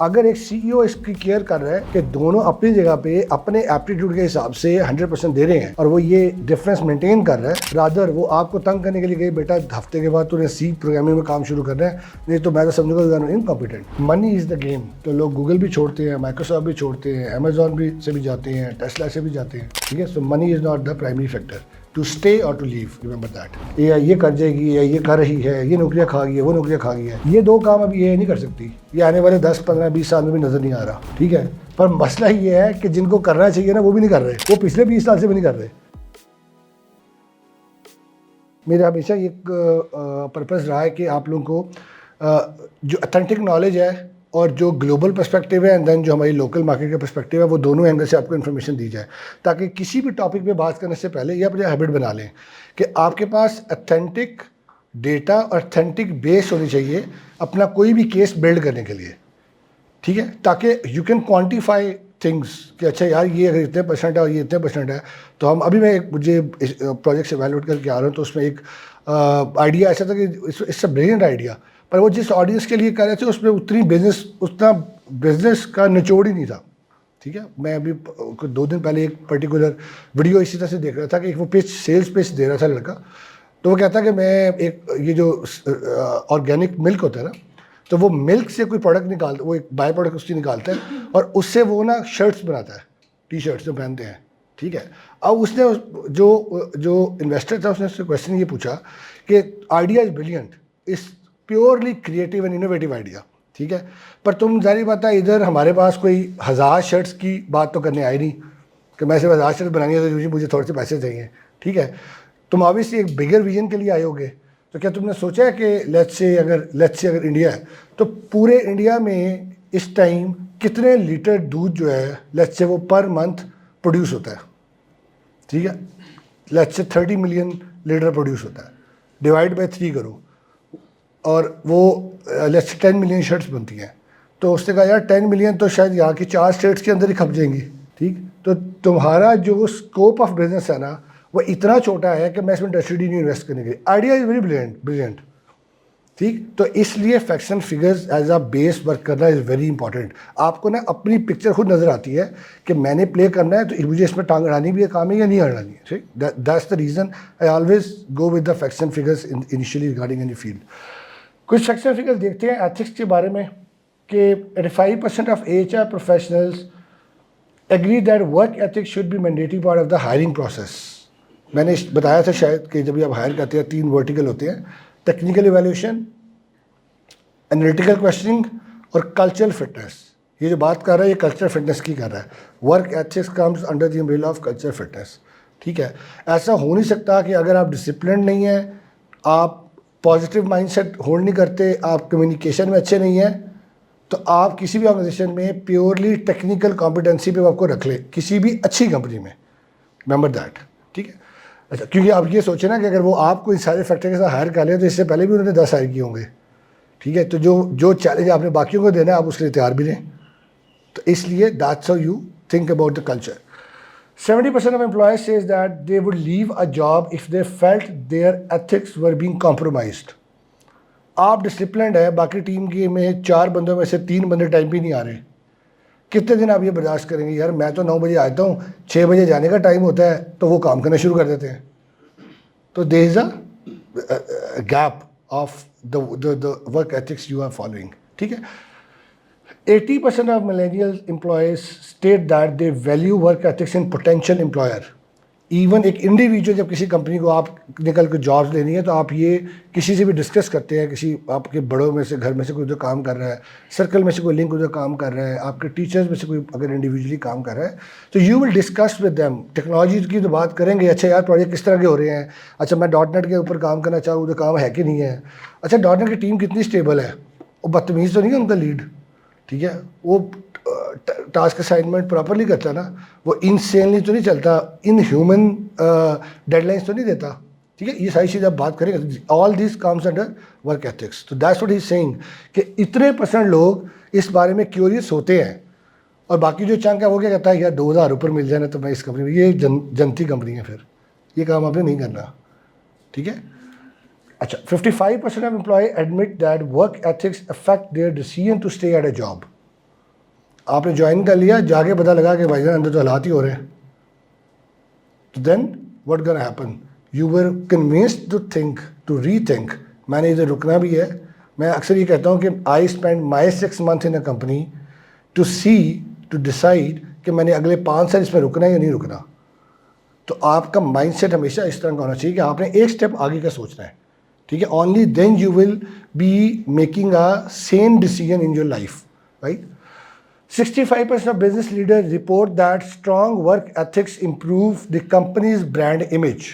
अगर एक सीईओ इसकी केयर कर रहा है कि दोनों अपनी जगह पे अपने एप्टीट्यूड के हिसाब से 100% दे रहे हैं और वो ये डिफरेंस मेंटेन कर रहा है, रादर वो आपको तंग करने के लिए गई बेटा हफ्ते के बाद तूने सी प्रोग्रामिंग में काम शुरू करना है, नहीं तो मैं तो समझूंगा incompetent. Money is the game. तो लोग गूगल भी छोड़ते हैं, माइक्रोसॉफ्ट भी छोड़ते हैं, अमेजोन भी से भी जाते हैं, टेस्ला से भी जाते हैं, ठीक है। So money is not the primary factor to stay और टू लीव, रिमेंबर दैट। ये कर जाएगी, या ये कर रही है, ये नौकरियां खा गई है, वो नौकरियां खा गई है, ये दो काम अभी ये नहीं कर सकती, ये आने वाले 10, 15, 20 साल में भी नजर नहीं आ रहा, ठीक है। पर मसला ये है कि जिनको करना चाहिए ना वो भी नहीं कर रहे, वो पिछले 20 साल से भी नहीं कर रहे। मेरा हमेशा ये पर्पज़ रहा है कि आप लोगों को जो ऑथेंटिक नॉलेज है और जो ग्लोबल पर्सपेक्टिव है एंड देन जो हमारी लोकल मार्केट का पर्सपेक्टिव है, वो दोनों एंगल से आपको इन्फॉर्मेशन दी जाए, ताकि किसी भी टॉपिक पे बात करने से पहले ये अपनी हैबिट बना लें कि आपके पास ऑथेंटिक डेटा और ऑथेंटिक बेस होनी चाहिए अपना कोई भी केस बिल्ड करने के लिए, ठीक है। ताकि यू कैन क्वान्टिफाई थिंग्स कि अच्छा यार ये अगर इतने परसेंट है और ये इतने परसेंट है, तो हम अभी मैं मुझे प्रोजेक्ट से वैल्यूएट करके आ रहा हूँ, तो उसमें एक आइडिया ऐसा था कि इट्स अ ब्रिलियंट आइडिया, पर वो जिस ऑडियंस के लिए कर रहे थे उसमें उतना बिजनेस का निचोड़ ही नहीं था, ठीक है। मैं अभी 2 दिन पहले एक पर्टिकुलर वीडियो इसी तरह से देख रहा था कि एक वो पिच, सेल्स पिच दे रहा था लड़का, तो वो कहता कि मैं एक ये जो ऑर्गेनिक मिल्क होता है ना, तो वो मिल्क से कोई प्रोडक्ट निकालता, वो एक बाय प्रोडक्ट उसकी निकालता है और उससे वो ना शर्ट्स बनाता है, टी शर्ट्स जो पहनते हैं, ठीक है। अब उसने जो इन्वेस्टर था उसने उससे क्वेश्चन ये पूछा कि idea is brilliant, is purely creative and innovative idea, ठीक है, पर तुम जाहिर बात है इधर हमारे पास कोई 1000 शर्ट्स की बात तो करने आई नहीं कि मैं सिर्फ 1000 शर्ट्स बनानी है तो मुझे थोड़े से पैसे चाहिए, ठीक है। तुम ऑब्वियसली एक बिगर विजन के लिए आए होगे, तो क्या तुमने सोचा है कि लेट्स से अगर इंडिया है तो पूरे इंडिया में इस टाइम कितने लीटर दूध जो है लेट्स से वो पर मंथ प्रोड्यूस होता है, ठीक है। Let's say 30 million litre produce होता है, डिवाइड बाय 3 करो और वो लेट्स से 10 मिलियन शर्ट्स बनती हैं, तो उसने कहा यार 10 मिलियन तो शायद यहाँ की 4 स्टेट्स के अंदर ही खप जाएंगी, ठीक। तो तुम्हारा जो स्कोप ऑफ बिजनेस है ना वो इतना छोटा है कि मैं इसमें इंटरेस्टेड ही नहीं इन्वेस्ट करने के लिए। आइडिया इज वेरी ब्रिलियंट, ठीक। तो इसलिए facts and figures as a base work करना इज़ वेरी इंपॉर्टेंट। आपको ना अपनी पिक्चर खुद नज़र आती है कि मैंने प्ले करना है तो मुझे इसमें टांग अड़ानी भी है, काम है या नहीं अड़ानी है, ठीक। That's the reason I always go with the facts and figures initially regarding any field. कुछ फैक्ट्स एंड फिगर्स देखते हैं एथिक्स के बारे में कि 85% of HR professionals agree that work ethics should be mandatory part of the hiring process. मैंने बताया था शायद कि जब भी आप हायर करते हैं 3 वर्टिकल होते हैं, टेक्निकल इवैल्यूएशन, एनालिटिकल क्वेश्चनिंग और कल्चरल फिटनेस। ये जो बात कर रहा है ये कल्चरल फिटनेस की कर रहा है। Work ethics comes under the umbrella of cultural fitness, ठीक है। ऐसा हो नहीं सकता कि अगर आप डिसिप्लिन नहीं है, आप पॉजिटिव माइंडसेट होल्ड नहीं करते, आप कम्युनिकेशन में अच्छे नहीं हैं, तो आप किसी भी ऑर्गेनाइजेशन में प्योरली टेक्निकल कॉम्पिटेंसी पे आपको रख ले, किसी भी अच्छी कंपनी में, रिमेंबर दैट, ठीक है। अच्छा, क्योंकि आप ये सोचें ना कि अगर वो आपको इन सारे फैक्टर के साथ हायर कर ले तो इससे पहले भी उन्होंने 10 हायर किए होंगे, ठीक है। तो जो चैलेंज आपने बाकियों को देना है आप उसके लिए तैयार भी रहें। तो इसलिए that's how you think about the culture. 70% of employees says that they would leave a job if they felt their ethics were being compromised. आप डिसिप्लिन्ड है, बाकी टीम के में 4 बंदों में से 3 बंदे टाइम पे नहीं आ रहे, कितने दिन आप ये बर्दाश्त करेंगे? यार मैं तो 9 बजे आता हूँ, 6 बजे जाने का टाइम होता है तो वो काम करना शुरू कर देते हैं। तो there is a gap of the work ethics you are following, ठीक है। 80% of millennial employees state that they value work ethics in potential employer. Even एक इंडिविजुअल जब किसी कंपनी को आप निकल के जॉब्स लेनी है तो आप ये किसी से भी डिस्कस करते हैं, किसी आपके बड़ों में से, घर में से कोई उधर काम कर रहा है, सर्कल में से कोई लिंक उधर काम कर रहा है, आपके टीचर्स में से कोई अगर इंडिविजुअली काम कर रहा है, तो you will discuss with them. Technology की तो बात करेंगे, अच्छा यार प्रोजेक्ट किस तरह के हो रहे हैं, अच्छा मैं .NET के ऊपर काम करना चाहूँ, उधर काम है कि नहीं है, अच्छा .NET की टीम कितनी स्टेबल है, वो बदतमीज़ तो नहीं है उनका लीड, ठीक है, वो टास्क असाइनमेंट प्रॉपरली करता ना, वो इनसेनली तो नहीं चलता, इन ह्यूमन डेडलाइंस तो नहीं देता, ठीक है। ये सारी चीज़ आप बात करेंगे, all this comes under work ethics. तो that's what he is saying कि इतने % लोग इस बारे में क्यूरियस होते हैं और बाकी जो चंक है वो क्या कहता है यार 2000 ऊपर मिल जाए ना तो मैं इस कंपनी में, ये जनती कंपनी है, फिर ये काम आपने नहीं करना, ठीक है। अच्छा, 55% of employ admit that work ethics affect their decision to stay at a job. आपने ज्वाइन कर लिया, जाके पता लगा कि भाईजान अंदर तो हालात ही हो रहे हैं, तो then what gonna happen? You were convinced to think, to rethink, मैंने इधर रुकना भी है। मैं अक्सर ये कहता हूँ कि I spend my 6 months in a company to see, to decide कि मैंने अगले 5 साल इसमें रुकना है या नहीं रुकना। तो आपका माइंडसेट हमेशा इस तरह का होना चाहिए कि आपने एक स्टेप आगे का सोचना है, ठीक है। Only then you will be making a same decision in your life, right. 65% of business leaders report that strong work ethics improve the company's brand image.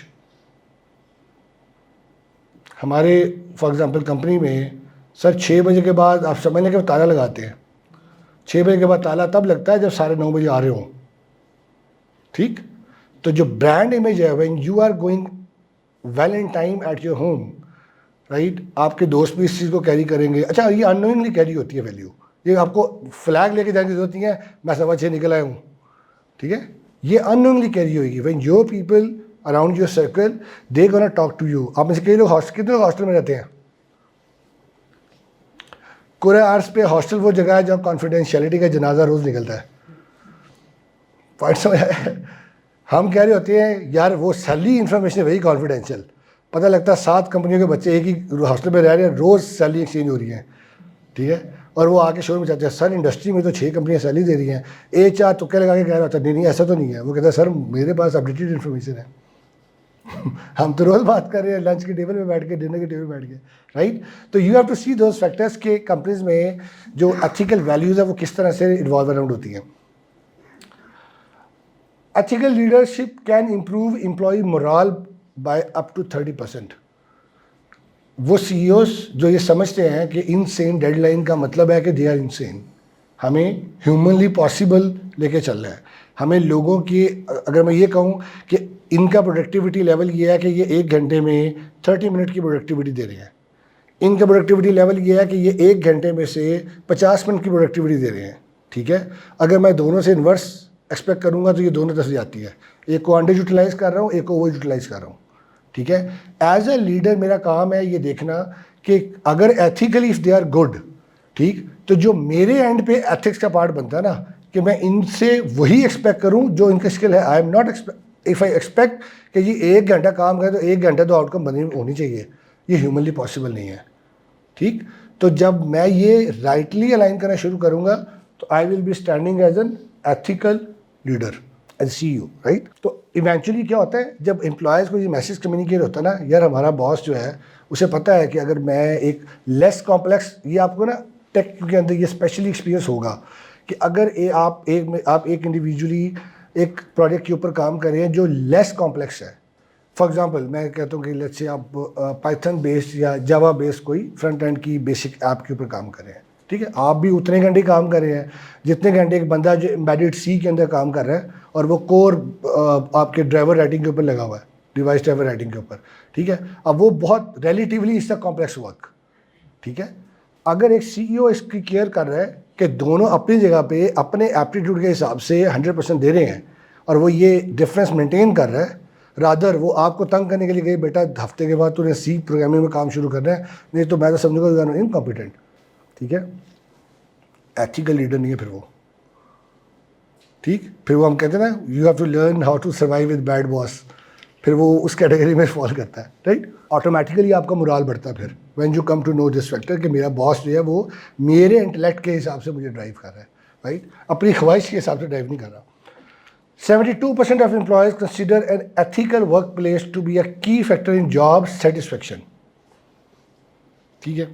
हमारे फॉर एग्जांपल कंपनी में सर 6 बजे के बाद आप समझ लें कि ताला लगाते हैं। 6 बजे के बाद ताला तब लगता है जब 9:30 बजे आ रहे हों, ठीक। तो जो ब्रांड इमेज है, when you are going well in time at your home, right, आपके दोस्त भी इस चीज़ को कैरी करेंगे। अच्छा, ये अननोइंगली कैरी होती है वैल्यू, ये आपको फ्लैग लेके जाने की जरूरत नहीं है, मैं 6:15 निकल आया हूँ, ठीक है। ये अननोइंगली कैरी होगी। When your people around your circle they gonna talk to you. आप में से कई लोग कितने लोग हॉस्टल में रहते हैं? कोरे आर्स पे हॉस्टल वो जगह है जहाँ कॉन्फिडेंशियलिटी का जनाजा रोज़ निकलता है। पॉइंट समझ आया? हम कह रहे होते हैं यार वो सैलरी इन्फॉर्मेशन है वही कॉन्फिडेंशियल, पता लगता है 7 कंपनियों के बच्चे एक ही हॉस्टल में रह रहे हैं, रोज़ सैलरी एक्सचेंज हो रही है, ठीक है। और वो आके शोर में चाहते हैं सर इंडस्ट्री में तो 6 कंपनियां सैलरी दे रही हैं। HR तुक्के लगा के कह रहा होता है नहीं ऐसा तो नहीं है। वो कहता है सर मेरे पास अपडेटेड इन्फॉर्मेशन है। हम तो रोज़ बात कर रहे हैं लंच के टेबल पे बैठ के, डिनर के टेबल पे बैठ के, राइट। तो you have to see those factors के कंपनीज में जो एथिकल वैल्यूज़ है वो किस तरह से इन्वॉल्व अराउंड होती हैं। Ethical leadership can improve employ morale by up to 30%। वो CEOs जो ये समझते हैं कि इनसेन डेडलाइन का मतलब है कि दे आर इनसेन, हमें ह्यूमनली पॉसिबल लेके चल रहा है। हमें लोगों की, अगर मैं ये कहूँ कि इनका प्रोडक्टिविटी लेवल ये है कि ये 1 घंटे में 30 मिनट की प्रोडक्टिविटी दे रहे हैं, इनका प्रोडक्टिविटी लेवल ये है कि ये 1 घंटे में से 50 मिनट की प्रोडक्टिविटी दे रहे हैं, ठीक है। अगर मैं दोनों से इन्वर्स एक्सपेक्ट करूँगा तो ये दोनों तरफ से जाती है, एक को अंडर यूटिलाइज़ कर रहा हूँ, एक को ओवर यूटिलाइज़ कर रहा हूँ, ठीक है। एज अ लीडर मेरा काम है ये देखना कि अगर ethically if they are good, ठीक, तो जो मेरे एंड पे एथिक्स का पार्ट बनता है ना कि मैं इनसे वही एक्सपेक्ट करूं जो इनका स्किल है। I am not if I expect कि ये 1 घंटा काम करे तो 1 घंटा तो आउटकम बनी होनी चाहिए, ये ह्यूमनली पॉसिबल नहीं है, ठीक। तो जब मैं ये राइटली अलाइन करना शुरू करूँगा तो I will be standing as an ethical leader, as CEO, right. तो इवेंचुअली क्या होता है जब एम्प्लॉयज़ को ये मैसेज कम्युनिकेट होता है ना, यार हमारा बॉस जो है उसे पता है कि अगर मैं एक लेस कॉम्प्लेक्स, ये आपको ना टेक के अंदर ये स्पेशली एक्सपीरियंस होगा कि अगर आप एक इंडिविजुअली एक प्रोजेक्ट के ऊपर काम कर रहे हैं जो लेस कॉम्प्लेक्स है। फॉर एग्जांपल मैं कहता हूँ कि लेट्स से आप पाइथन बेस्ड या जावा बेस्ड कोई फ्रंट एंड की बेसिक ऐप के ऊपर काम कर रहे हैं, ठीक है। आप भी उतने घंटे काम कर रहे हैं जितने घंटे एक बंदा जो एम्बेडेड C के अंदर काम कर रहा है और वो कोर आपके ड्राइवर राइटिंग के ऊपर लगा हुआ है, डिवाइस ड्राइवर राइटिंग के ऊपर, ठीक है। अब वो बहुत रिलेटिवली इसका कॉम्प्लेक्स वर्क, ठीक है। अगर एक CEO इसकी केयर कर रहा है कि दोनों अपनी जगह पे अपने एप्टीट्यूड के हिसाब से 100% दे रहे हैं और वो ये डिफरेंस मेंटेन कर रहा है, रादर वो आपको तंग करने के लिए गई बेटा हफ्ते के बाद तूने C प्रोग्रामिंग में काम शुरू करना है, नहीं तो मैं तो समझूंगा यू आर इनकॉम्पिटेंट, ठीक है। एथिकल लीडर नहीं है फिर वो, ठीक। फिर वो हम कहते हैं ना you have to learn how to survive with bad boss, फिर वो उस कैटेगरी में फॉल करता है, राइट। ऑटोमेटिकली आपका मोराल बढ़ता है फिर when you come to know this factor कि मेरा बॉस जो है वो मेरे इंटेलेक्ट के हिसाब से मुझे ड्राइव कर रहा है, राइट, अपनी ख्वाहिश के हिसाब से ड्राइव नहीं कर रहा। 72% of employees consider an ethical workplace to be a key factor in job satisfaction, ठीक है।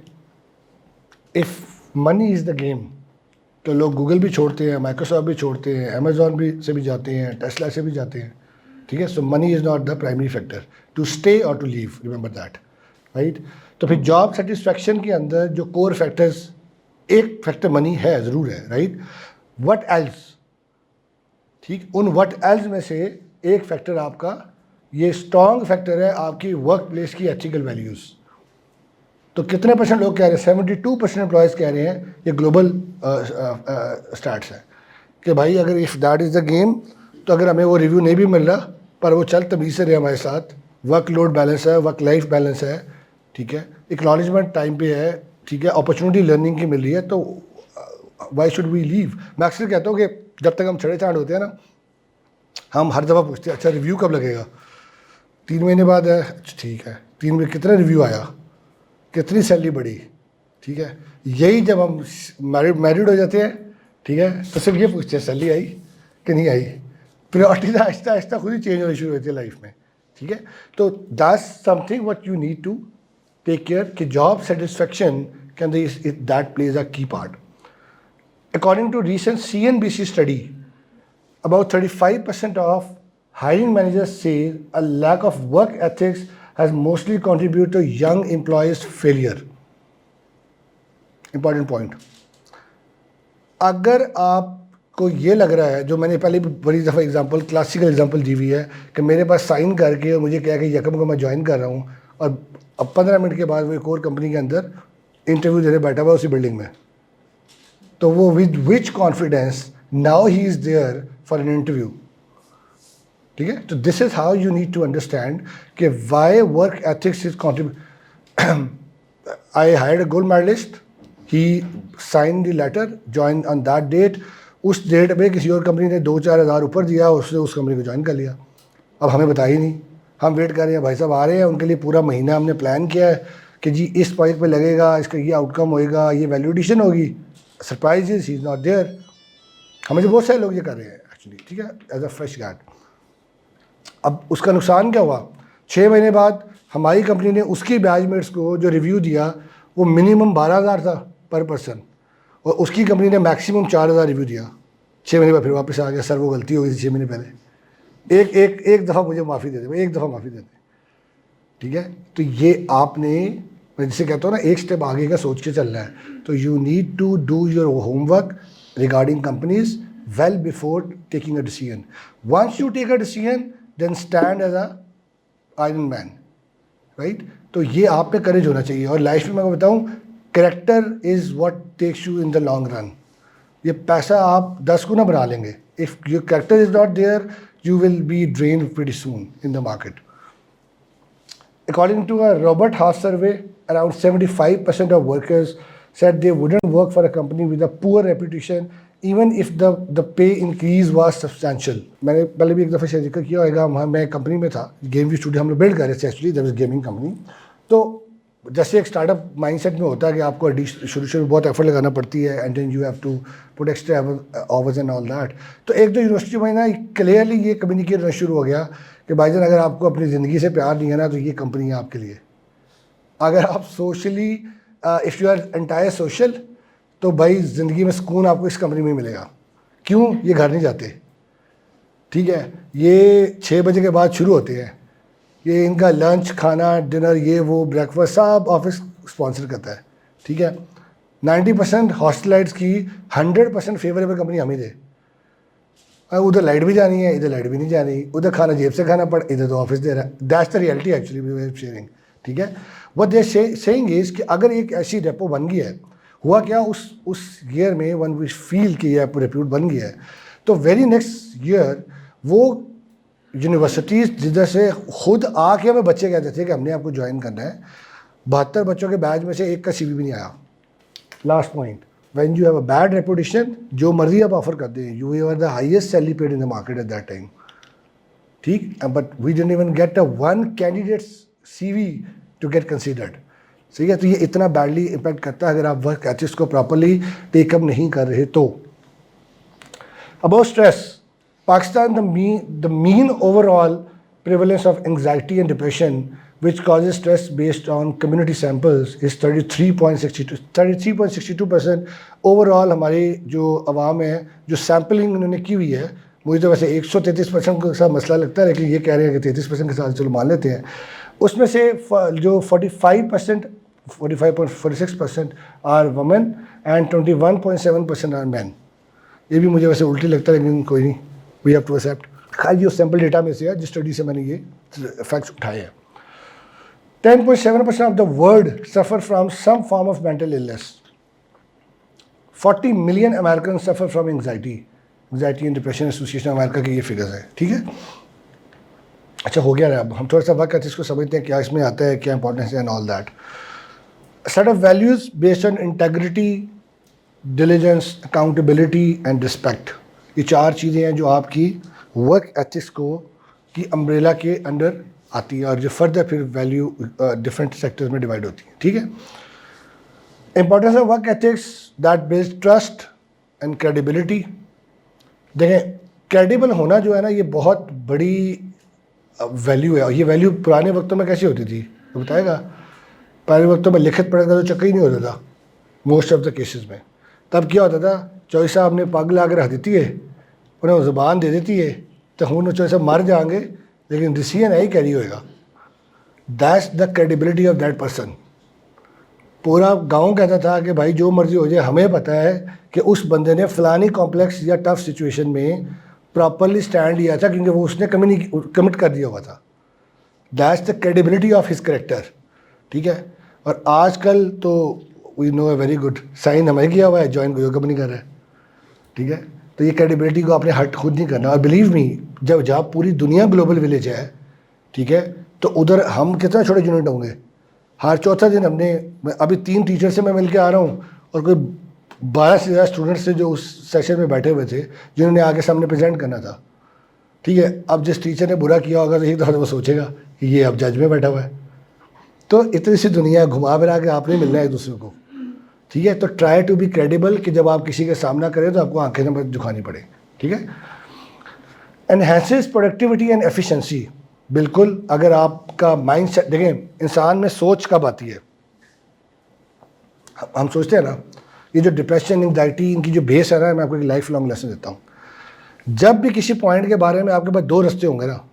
If money is the game तो लोग गूगल भी छोड़ते हैं, माइक्रोसॉफ्ट भी छोड़ते हैं, अमेजॉन भी से भी जाते हैं, टेस्ला से भी जाते हैं, ठीक है। So money is not the primary factor to stay और to leave, remember that, right. तो फिर जॉब सेटिस्फैक्शन के अंदर जो कोर फैक्टर्स, एक फैक्टर मनी है ज़रूर है, राइट। व्हाट एल्स, ठीक, उन व्हाट एल्स में से एक फैक्टर आपका ये स्ट्रॉन्ग फैक्टर है आपकी वर्क प्लेस की एथिकल वैल्यूज़। तो कितने % लोग कह रहे हैं? 72% एम्प्लॉयज़ कह रहे हैं, ये ग्लोबल स्टैट्स है कि भाई अगर if that is the game तो अगर हमें वो रिव्यू नहीं भी मिल रहा पर वो चल तमीज़ से रहे हमारे साथ, वर्क लोड बैलेंस है, वर्क लाइफ बैलेंस है, ठीक है, एक्नॉलेजमेंट टाइम पे है, ठीक है, अपॉर्चुनिटी लर्निंग की मिल रही है, तो वाई शुड वी लीव? मैं अक्सर कहता हूँ कि जब तक हम छड़े चाँद होते हैं ना, हम हर दफ़ा पूछते हैं अच्छा रिव्यू कब लगेगा, 3 महीने बाद है, अच्छा ठीक है, 3 महीने कितना रिव्यू आया, कितनी सैलरी बढ़ी, ठीक है। यही जब हम मैरिड हो जाते हैं, ठीक है, तो सिर्फ ये पूछते हैं सैलरी आई कि नहीं आई। प्रायोरिटीज आहिस्ता आहिस्ता खुद ही चेंज होनी शुरू होती है लाइफ में, ठीक है। तो that's something what you need to take care कि job satisfaction can that plays a key part. According to recent CNBC study, about 35% of hiring managers say a lack of work ethics has mostly contributed to young employees' failure. Important point. अगर आपको ये लग रहा है, जो मैंने पहले भी बड़ी दफ़ा एग्जांपल, क्लासिकल एग्जांपल दी हुई है कि मेरे पास साइन करके और मुझे कहा कि यकम को मैं ज्वाइन कर रहा हूँ, और अब 15 मिनट के बाद वो एक और कंपनी के अंदर इंटरव्यू देने बैठा हुआ उसी बिल्डिंग में, तो वो with which confidence now he is there for an interview, ठीक है। तो this is how you need to understand कि why work ethics is contribute. I hired a gold medalist, he sign the letter, join on that date, उस date में किसी और company ने 2-4 हज़ार ऊपर दिया, उसने उस कंपनी को ज्वाइन कर लिया। अब हमें बता ही नहीं, हम वेट कर रहे हैं भाई साहब आ रहे हैं, उनके लिए पूरा महीना हमने प्लान किया है कि जी इस पॉइंट पे लगेगा, इसका ये आउटकम होएगा, ये वैल्यू एडिशन होगी, सरप्राइज ही इज़ नॉट देयर। हमें से बहुत सारे लोग ये कर रहे हैं एक्चुअली, ठीक है, एज अ फ्रेश ग्रेड। अब उसका नुकसान क्या हुआ, 6 महीने बाद हमारी कंपनी ने उसकी बैचमेट्स को जो रिव्यू दिया वो मिनिमम 12,000 था पर पर्सन, और उसकी कंपनी ने मैक्सिमम 4,000 रिव्यू दिया। 6 महीने बाद फिर वापस आ गया, सर वो गलती हो गई थी 6 महीने पहले, एक दफ़ा मुझे माफ़ी दे दे, एक दफ़ा माफ़ी दे दे, ठीक है। तो ये आपने, मैं जिसे कहता हूँ ना, एक स्टेप आगे का सोच के चलना है। तो you need to do your homework regarding companies well before taking a decision. Once you take a decision, then stand as a iron man, right? तो ये आप पे करेज होना चाहिए। और लाइफ में मैं बताऊँ, character is what takes you in the long run. ये पैसा आप 10 गुना बना लेंगे, if your character is not there you will be drain pretty soon in the market. According to a Robert Half survey, around 75% of workers said they wouldn't work for a company with a poor reputation even if the pay increase was substantial. मैंने पहले भी एक दफ़ा शायद जिक्र किया होगा, मैं कंपनी में था, गेम वी स्टूडियो हम लोग बिल्ड कर रहे थे actually, that was gaming company. तो जैसे एक स्टार्टअप माइंडसेट में होता है कि आपको शुरू में बहुत एफर्ट लगाना पड़ती है, and then you have to put extra hours and all that. तो एक दो यूनिवर्सिटी में ना क्लियरली ये कम्युनिकेट होना शुरू हो गया कि भाईजान अगर आपको अपनी ज़िंदगी से प्यार नहीं है ना, तो ये कंपनी है आपके लिए। अगर आप socially if you our entire social, तो भाई ज़िंदगी में सुकून आपको इस कंपनी में मिलेगा। क्यों? ये घर नहीं जाते, ठीक है, ये 6 बजे के बाद शुरू होते हैं, ये इनका लंच, खाना, डिनर, ये वो, ब्रेकफास्ट सब ऑफिस स्पॉन्सर करता है, ठीक है। 90% हॉस्टलाइट्स की 100% फेवरेबल कंपनी हम ही थे। उधर लाइट भी जानी है, इधर लाइट भी नहीं जानी, उधर खाना जेब से खाना पड़, इधर तो ऑफिस दे रहा है। That's the reality actually sharing, ठीक है। व्हाट दे सेइंग इज कि अगर एक ऐसी डेपो बन गई है, हुआ क्या उस ईयर में वन वी फील कि यह रेप्यूट बन गया है, तो वेरी नेक्स्ट ईयर वो यूनिवर्सिटीज़ जिधर से खुद आके हमें बच्चे कहते थे कि हमने आपको ज्वाइन करना है, 72 बच्चों के बैच में से एक का CV भी नहीं आया। Last point, when you have a bad reputation, जो मर्जी आप ऑफर करते हैं, you are the highest salary paid in the market at that time, ठीक, but we didn't even get a one candidate CV to get considered. सही है, तो ये इतना बैडली इम्पैक्ट करता है अगर आप वर्क एथिक्स को प्रॉपरली टेकअप नहीं कर रहे तो। About stress, Pakistan, the mean overall prevalence of anxiety and depression, which causes stress based on community samples, is 33.62%। Overall हमारी जो आवाम है, जो सैम्पलिंग उन्होंने की हुई है, मुझे तो वैसे 133% के साथ मसला लगता है, लेकिन ये कह रहे हैं कि 33% के साथ चलो मान लेते हैं। उसमें से जो 45.46% are women and 21.7% are man. ये भी मुझे वैसे उल्टी लगता है, लेकिन कोई नहीं, वी हैव टू एक्सेप्ट। खाली उस सैम्पल डेटा में से है जिस स्टडी से मैंने ये फैक्ट्स उठाए हैं। 10.7% of the world suffer from some form of mental illness. 40 million American suffer from anxiety and depression association America के ये फिगर्स है, ठीक है। अच्छा हो गया है, अब हम थोड़ा सा वर्क एथिक्स को समझते हैं, क्या इसमें आता है, क्या इंपॉर्टेंस है and all that. Set of values based on integrity, diligence, accountability and respect, ये 4 चीज़ें हैं जो आपकी वर्क एथिक्स को की अम्ब्रेला के अंडर आती है और जो फर्दर फिर वैल्यू डिफरेंट सेक्टर्स में डिवाइड होती है। ठीक है, importance of work ethics that builds trust and credibility. देखें, क्रेडिबल होना जो है ना, ये बहुत बड़ी वैल्यू है। और ये वैल्यू पुराने वक्तों में कैसी होती थी तो बताएगा। पुराने वक्तों में लिखित पढ़ने का तो चक्कर ही नहीं होता था मोस्ट ऑफ द केसेस में। तब क्या होता था, चौधरी साहब ने पग ला के रख देती है, उन्हें ज़ुबान दे देती है, तो हम चौधरी साहब मर जाएंगे लेकिन डिसीजन ही कैरी होएगा। That's the credibility of that person. पूरा गांव कहता था कि भाई जो मर्जी हो जाए, हमें पता है कि उस बंदे ने फलानी कॉम्प्लेक्स या टफ सिचुएशन में प्रॉपरली स्टैंड लिया था क्योंकि वो उसने कमिट कर दिया हुआ था। That's the credibility of his character. ठीक है, और आजकल तो we know a very good sign हमें किया हुआ है, ज्वाइन कोई कंपनी कर रहा है। ठीक है, तो ये क्रेडिबिलिटी को आपने हट खुद नहीं करना। और बिलीव मी, जब जहाँ पूरी दुनिया ग्लोबल विलेज है, ठीक है, तो उधर हम कितना छोटे यूनिट होंगे। हर चौथा दिन हमने, अभी 3 टीचर से मैं मिल के आ रहा हूँ और कोई 12 से ज़्यादा स्टूडेंट्स से जो उस सेशन में बैठे हुए थे जिन्होंने आगे सामने प्रेजेंट करना था। ठीक है, अब जिस टीचर ने बुरा किया होगा तो एक दफ़ा वो सोचेगा कि ये अब जज में बैठा हुआ है। तो इतनी सी दुनिया घुमा फिरा के आपने मिलना है एक दूसरे को। ठीक है, तो ट्राई टू बी क्रेडिबल कि जब आप किसी का सामना करें तो आपको आंखें न झुकानी पड़े। ठीक है, एनहेंसेस प्रोडक्टिविटी एंड एफिशिएंसी। बिल्कुल, अगर आपका माइंड सेट, देखें इंसान में सोच कब आती है, हम सोचते हैं ना, ये जो डिप्रेशन, एंग्जाइटी, इनकी जो बेस है ना, मैं आपको एक लाइफ लॉन्ग लेसन देता हूँ। जब भी किसी पॉइंट के बारे में आपके पास 2 रास्ते होंगे ना,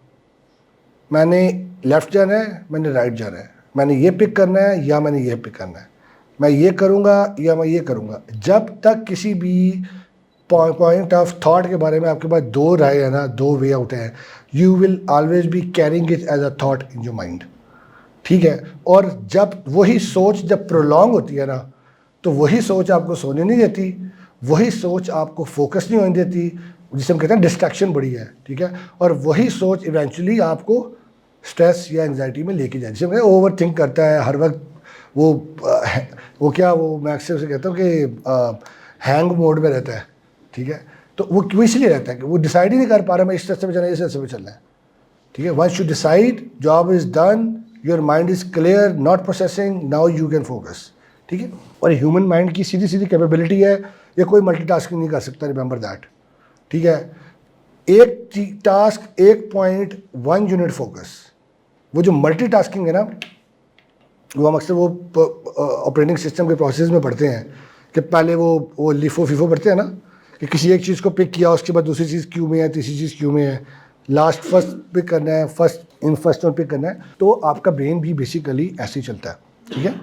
मैंने लेफ़्ट जाना है, मैंने राइट जाना है, मैंने ये पिक करना है या मैंने ये पिक करना है, मैं ये करूँगा या मैं ये करूँगा। जब तक किसी भी पॉइंट ऑफ थॉट के बारे में आपके पास 2 राय है ना, 2 वे आउट है, you will always be carrying it as a thought in your mind. ठीक है, और जब वही सोच जब प्रोलॉन्ग होती है ना, तो वही सोच आपको सोने नहीं देती, वही सोच आपको फोकस नहीं होने देती, जिसे हम कहते हैं डिस्ट्रैक्शन बड़ी है। ठीक है, और वही सोच इवेंचुअली आपको स्ट्रेस या एंग्जाइटी में लेके जाए, जिसे हम ओवर थिंक करता है हर वक्त। वो क्या, वो मैं अक्सर उसे कहता हूँ कि हैंग मोड में रहता है। ठीक है, तो वो इसलिए रहता है कि वो डिसाइड ही नहीं कर पा रहा मैं इस रास्ते पे चलना है, इस रास्ते पे चलना है। ठीक है, once you decide, job is done, your mind is clear, not processing, now you can focus. ठीक है, और ह्यूमन माइंड की सीधी सीधी कैपेबिलिटी है, ये कोई मल्टीटास्किंग नहीं कर सकता, रिमेंबर दैट। ठीक है, एक टास्क, एक पॉइंट, 1 यूनिट फोकस। वो जो मल्टीटास्किंग है ना, वो हम अक्सर वो ऑपरेटिंग सिस्टम के प्रोसेस में पढ़ते हैं कि पहले वो लिफो फीफो पढ़ते हैं ना, कि किसी एक चीज़ को पिक किया, उसके बाद दूसरी चीज़ क्यू में है, तीसरी चीज़ क्यू में है, लास्ट फर्स्ट पिक करना है, फर्स्ट वन पिक करना है। तो आपका ब्रेन भी बेसिकली ऐसे ही चलता है। ठीक है,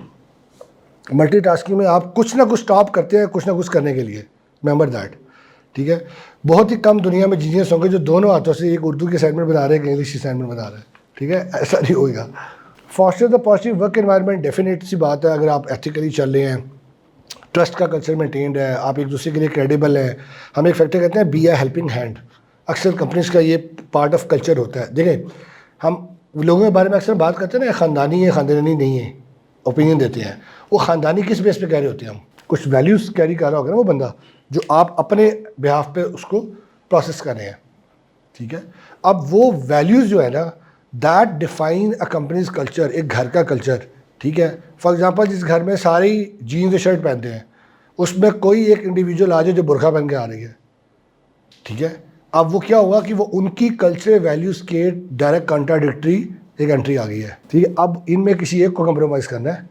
मल्टीटास्किंग में आप कुछ ना कुछ स्टॉप करते हैं कुछ ना कुछ करने के लिए, रिमेंबर दैट। ठीक है, बहुत ही कम दुनिया में जीनियस होंगे जो दोनों हाथों से, एक उर्दू की असाइनमेंट बना रहे हैं, एक इंग्लिश की असाइनमेंट बना रहे हैं। ठीक है, ऐसा नहीं होएगा। Foster the positive work environment, definite सी बात है, अगर आप एथिकली चल रहे हैं, ट्रस्ट का कल्चर मेंटेन्ड है, आप एक दूसरे के लिए क्रेडिबल है। हम एक फैक्टर कहते हैं बी अ हेल्पिंग हैंड, अक्सर कंपनीज का ये पार्ट ऑफ कल्चर होता है। देखें, हम लोगों के बारे में अक्सर बात करते हैं ना, ख़ानदानी है, ख़ानदानी नहीं है, ओपिनियन देते हैं। वो ख़ानदानी किस बेस पे कह रहे होते हैं, हम कुछ वैल्यूज़ कैरी कर रहा होगा ना वो बंदा, जो आप अपने बिहाफ पे उसको प्रोसेस कर रहे हैं। ठीक है, अब वो वैल्यूज़ जो है ना, that define a companies culture, एक घर का कल्चर। ठीक है, फॉर एग्जांपल जिस घर में सारी जीन्स और शर्ट पहनते हैं, उसमें कोई एक इंडिविजुअल आ जाए जो बुर्का पहन के आ रही है। ठीक है, अब वो क्या होगा कि वो उनकी कल्चरल वैल्यूज़ के डायरेक्ट कॉन्ट्राडिक्टरी एक एंट्री आ गई है। ठीक है, अब इनमें किसी एक को कंप्रोमाइज़ करना है।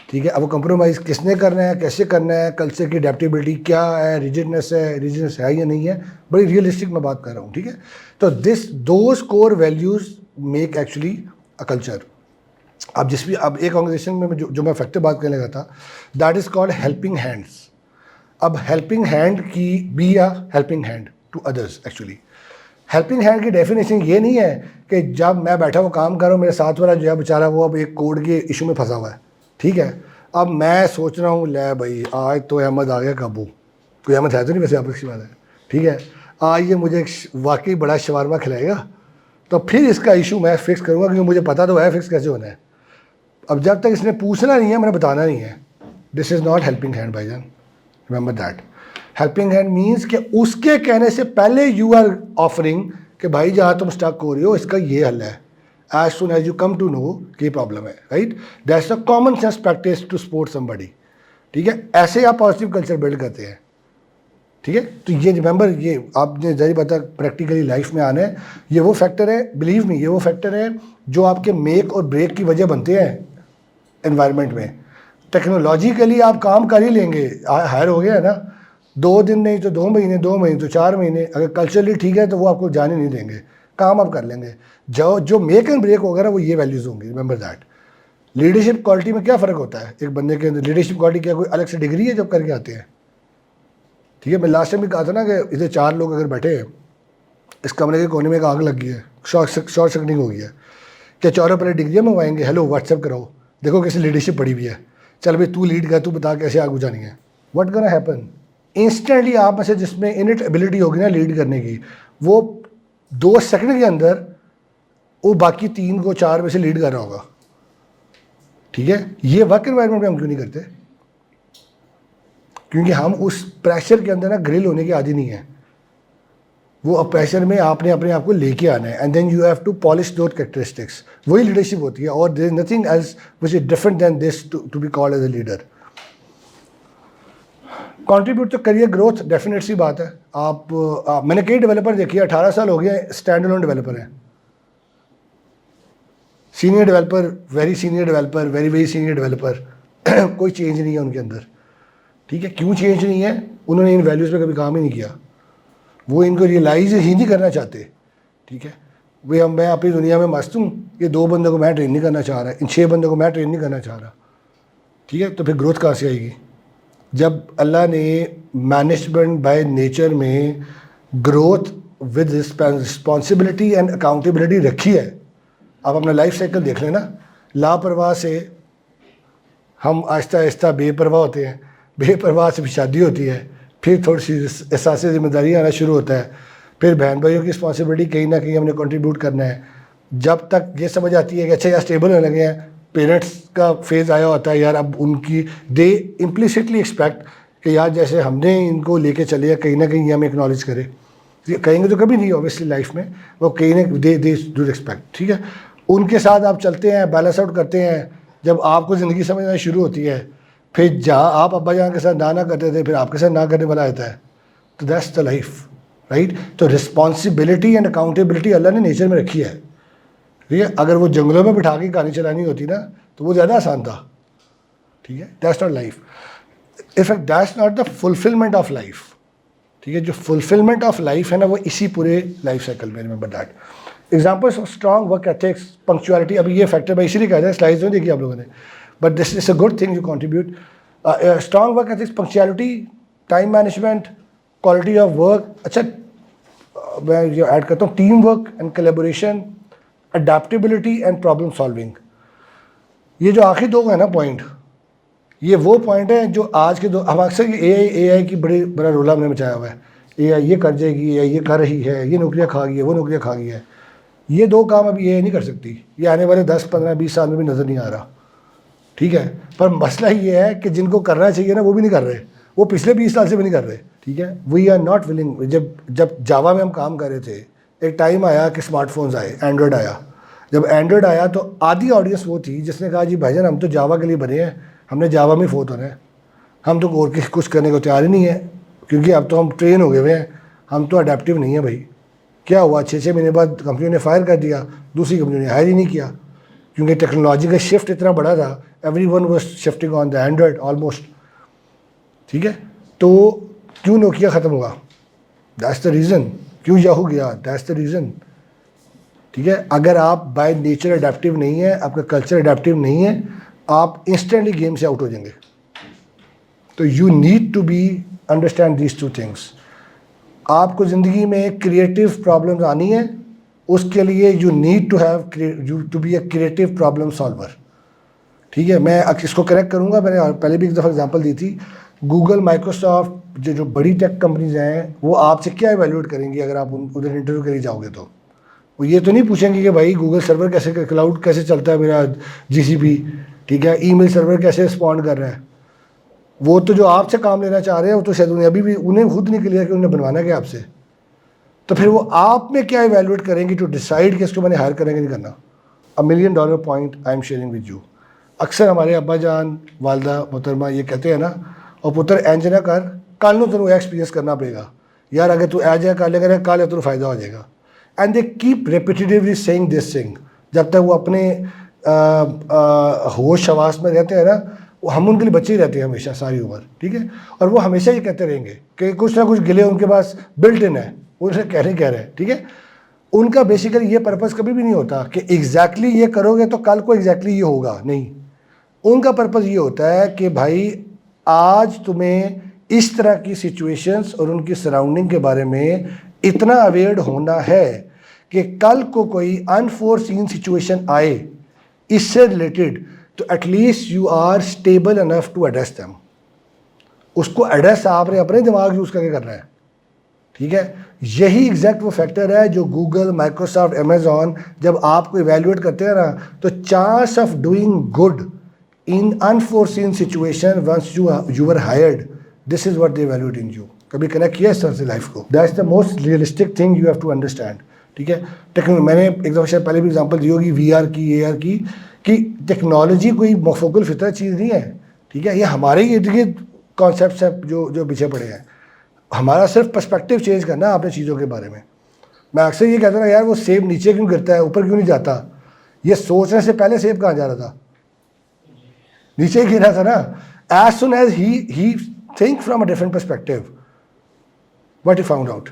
ठीक है, अब वो कंप्रोमाइज़ किसने करना है, कैसे करना है, कल्चर की अडेप्टेबिलिटी क्या है, रिजिडनेस है या नहीं है, बड़ी रियलिस्टिक मैं बात कर रहा हूँ। ठीक है, तो those core values make actually a culture. अब अब एक ऑर्गेनाइजेशन में जो मैं फैक्टर बात करने लगा था, that is called helping hands. अब हेल्पिंग हैंड की be a helping hand to others. Actually helping hand की डेफिनेशन ये नहीं है कि जब मैं बैठा हुआ काम कर रहा हूँ, मेरे साथ वाला जो है बेचारा वो अब एक कोड के इशू में फंसा हुआ है। ठीक है, अब मैं सोच रहा हूँ ले भाई आज तो अहमद आ गया काबू, कोई अहमद है तो नहीं वैसे आप की बात है। ठीक है, आज ये मुझे वाकई बड़ा शवारमा खिलाएगा, तो फिर इसका इशू मैं फिक्स करूँगा क्योंकि मुझे पता तो है फिक्स कैसे होना है। अब जब तक इसने पूछना नहीं है, मैंने बताना नहीं है, this is not helping hand भाईजान। Remember that. Helping hand means कि उसके कहने से पहले यू आर ऑफरिंग कि भाई जहाँ तुम स्टक हो रहे हो इसका ये हल है, as soon as you come to know कि प्रॉब्लम है, right. That's a common sense practice to support somebody, ठीक है। ऐसे आप पॉजिटिव कल्चर बिल्ड करते हैं, ठीक है। तो ये रिमेंबर, ये आपने जरी पता प्रैक्टिकली लाइफ में आना है, ये वो फैक्टर है, बिलीव मी, ये वो फैक्टर है जो आपके मेक और ब्रेक की वजह बनते हैं एनवायरनमेंट में। टेक्नोलॉजिकली आप काम कर ही लेंगे, हायर हो गया है ना, 2 दिन नहीं तो 2 महीने, 2 महीने तो 4 महीने, अगर कल्चरली ठीक है तो वो आपको जाने नहीं देंगे, काम आप कर लेंगे। जो मेक एंड ब्रेक होगा ना वो ये वैल्यूज़ होंगी, रिमेंबर दैट। लीडरशिप क्वालिटी में क्या फ़र्क होता है एक बंदे के अंदर? लीडरशिप क्वालिटी क्या कोई अलग से डिग्री है जब करके आते हैं? ठीक है, मैं लास्ट टाइम भी कहा था ना कि इधर 4 लोग अगर बैठे हैं, इस कमरे के कोने में एक आग लग गई है, शॉर्ट सर्किटिंग हो गई है, क्या चारों पहले डिग्रियाँ मंगवाएंगे? हेलो व्हाट्सएप कराओ, देखो कैसे लीडरशिप पड़ी हुई है, चल भाई तू लीड कर, तू बता कैसे आग बुझानी है। What gonna happen? इंस्टेंटली आप में से जिसमें इनिट एबिलिटी होगी ना लीड करने की, वो 2 सेकंड के अंदर वो बाकी 3 को 4 में से लीड कर रहा होगा, ठीक है। ये वर्क एनवायरनमेंट में हम क्यों नहीं करते? क्योंकि हम उस प्रेशर के अंदर ना ग्रिल होने की आदी नहीं है। वो प्रेशर में आपने अपने आप को लेके आना है, and then you have to polish those characteristics. वही लीडरशिप होती है, और there is nothing else which is different than this to be called as a leader. Contribute to career growth, definite सी बात है। मैंने कई डेवलपर देखे, 18 साल हो गए स्टैंड अलोन डेवलपर हैं, senior developer, very senior developer, very very senior developer कोई चेंज नहीं है उनके अंदर, ठीक है। क्यों चेंज नहीं है? उन्होंने इन वैल्यूज़ पे कभी काम ही नहीं किया, वो इनको रियलाइज ही नहीं करना चाहते, ठीक है। मैं अपनी दुनिया में मस्त हूँ, ये 2 बंदों को मैं ट्रेन नहीं करना चाह रहा, इन 6 बंदों को मैं ट्रेन नहीं करना चाह रहा, ठीक है। तो फिर ग्रोथ कहाँ से आएगी? जब अल्लाह ने मैनेजमेंट बाय नेचर में growth with responsibility and accountability रखी है, आप अपना लाइफ साइकिल देख लें ना, लापरवाह से हम आहिस्ता आहिस्ता बेपरवाह होते हैं, बेपरवाह से भी शादी होती है, फिर थोड़ी सी एहसास जिम्मेदारी आना शुरू होता है, फिर बहन भाइयों की रिस्पॉन्सिबिलिटी कहीं ना कहीं हमने कंट्रीब्यूट करना है। जब तक ये समझ आती है कि अच्छा यार स्टेबल होने लगे हैं, पेरेंट्स का फेज़ आया होता है यार, अब उनकी दे इम्प्लिसिटली एक्सपेक्ट कि यार जैसे हमने इनको लेके चले या कहीं ना कहीं हम एक्नॉलेज करें, कहेंगे तो कभी नहीं ऑब्वियसली लाइफ में, वो कहीं ना दे डू एक्सपेक्ट, ठीक है। उनके साथ आप चलते हैं, बैलेंस आउट करते हैं। जब आपको ज़िंदगी समझना शुरू होती है, फिर जहाँ आप अब्बा जान के साथ ना करते थे, फिर आपके साथ ना करने वाला आता है, तो दैट्स द लाइफ, राइट। तो रिस्पॉन्सिबिलिटी एंड अकाउंटेबिलिटी अल्लाह ने नेचर में रखी है, ठीक है। अगर वो जंगलों में बिठा के कहानी चलानी होती ना तो वो ज़्यादा आसान था, ठीक है। That's not life, in fact that's not the fulfilment of life, ठीक है। जो फुलफिलमेंट ऑफ लाइफ है ना वो इसी पूरे लाइफ साइकिल में, remember that. Examples of strong work ethics, punctuality, अभी ये फैक्टर मैं इसीलिए कह रहा है, स्लाइड्स नहीं देखी आप लोगों ने, but this is a good thing you contribute. Strong work ethics, punctuality, time management, quality of work. अच्छा मैं ये ऐड करता हूँ, team work and collaboration, adaptability and problem solving. ये जो आखिरी 2 है ना पॉइंट, ये वो पॉइंट है जो आज के 2, हम अक्सर ए आई की बड़ा रोला हमने मचाया हुआ है, AI ये कर जाएगी, AI ये कर रही है, ये नौकरियाँ खा गई है, वो नौकरियाँ खा गई है। ये 2 काम अभी AI नहीं कर सकती, ये आने वाले 10, 15, 20 साल में भी नज़र नहीं आ रहा, ठीक है। पर मसला ये है कि जिनको करना चाहिए ना वो भी नहीं कर रहे, वो पिछले 20 साल से भी नहीं कर रहे, ठीक है। We are not willing. जब जावा में हम काम कर रहे थे, एक टाइम आया कि स्मार्टफोन्स आए, एंड्रॉयड आया। जब एंड्रॉयड आया तो आधी ऑडियंस वो थी जिसने कहा जी भाईजान हम तो जावा के लिए बने हैं, हमने जावा में फोत होना है, हम तो और कुछ करने को तैयार ही नहीं है, क्योंकि अब तो हम ट्रेन हो गए हुए हैं, हम तो अडेप्टिव नहीं है भाई। क्या हुआ, 6 महीने बाद कंपनी ने फायर कर दिया, दूसरी कंपनी ने हायर ही नहीं किया, क्योंकि टेक्नोलॉजी का शिफ्ट इतना बड़ा था, everyone was shifting on the Android almost, ठीक है। तो क्यों नोकिया ख़त्म हुआ? That's the reason. क्यों याहू गया? दैट्स द रीज़न, ठीक है। अगर आप बाय नेचर अडेप्टिव नहीं है, आपका कल्चर अडेप्टिव नहीं है, आप इंस्टेंटली गेम से आउट हो जाएंगे। तो you need to be understand these 2 things. आपको ज़िंदगी में क्रिएटिव प्रॉब्लम्स आनी है, उसके लिए you need to have to be a creative problem solver, ठीक है। मैं इसको करेक्ट करूँगा, मैंने पहले भी एक दफ़ा एग्जांपल दी थी। गूगल, माइक्रोसॉफ्ट, जो बड़ी टेक कंपनीज हैं, वो आपसे क्या इवैल्यूएट करेंगी अगर आप उधर इंटरव्यू के लिए जाओगे? तो वो ये तो नहीं पूछेंगे कि भाई गूगल सर्वर कैसे, क्लाउड कैसे चलता है मेरा GCP, ठीक है, ईमेल सर्वर कैसे रिस्पॉन्ड कर रहा है, वो तो जो आपसे काम लेना चाह रहे हैं वो तो शायद उन्हें अभी भी उन्हें खुद नहीं क्लियर कि उन्हें बनवाना क्या आपसे, तो फिर वो आप में क्या इवेलुएट करेंगे टू डिसाइड कि इसको मैंने हायर करेंगे नहीं करना। $1 million point I am sharing with you. अक्सर हमारे अब्बा जान वालदा मोहतरमा ये कहते हैं ना, और पुत्र इंज ना कर, कल नूं तेनों एक्सपीरियंस करना पड़ेगा यार, अगर तू ऐ कर लेगा कल तेनों फायदा हो जाएगा। And they keep repetitively saying this thing जब तक वो अपने होश हवास में रहते हैं ना, वो हम उनके लिए बच्चे ही रहते हैं हमेशा सारी उम्र, ठीक है। और वो हमेशा ये कहते रहेंगे कि कुछ ना कुछ गिले उनके पास बिल्ट इन है, वो उसे कह रहे हैं, ठीक है। उनका बेसिकली ये पर्पस कभी भी नहीं होता कि एग्जैक्टली ये करोगे तो कल को एग्जैक्टली ये होगा, नहीं। उनका पर्पस ये होता है कि भाई आज तुम्हें इस तरह की सिचुएशंस और उनकी सराउंडिंग के बारे में इतना अवेयर होना है कि कल को कोई अनफोर्सीन सिचुएशन आए इससे रिलेटेड, तो at least you are stable enough to address them. उसको एड्रेस आपने अपने दिमाग यूज़ करके करना है, ठीक है। यही एग्जैक्ट वो फैक्टर है जो गूगल, माइक्रोसॉफ्ट, अमेजॉन जब आपको इवेल्युएट करते हैं ना, तो chance of doing good in unforeseen situation once you are hired, this is what they evaluate in you. कभी कनेक्ट किया इस तरह से लाइफ को? That's the most realistic thing you have to understand, ठीक है। मैंने एक दफ़ा शायद पहले भी एग्जांपल दी होगी VR की, AR की, कि टेक्नोलॉजी कोई मफूकुल फितरत चीज़ नहीं है, ठीक है। ये हमारे इर्द गिर्द कॉन्सेप्ट हैं जो पीछे पड़े हैं। हमारा सिर्फ पर्सपेक्टिव चेंज करना है अपने चीज़ों के बारे में। मैं अक्सर ये कहता हूँ यार वो सेब नीचे क्यों गिरता है, ऊपर क्यों नहीं जाता? ये सोचने से पहले सेब कहाँ जा रहा था? नीचे ही गिर रहा था ना। As soon as he think from a different perspective what he found out,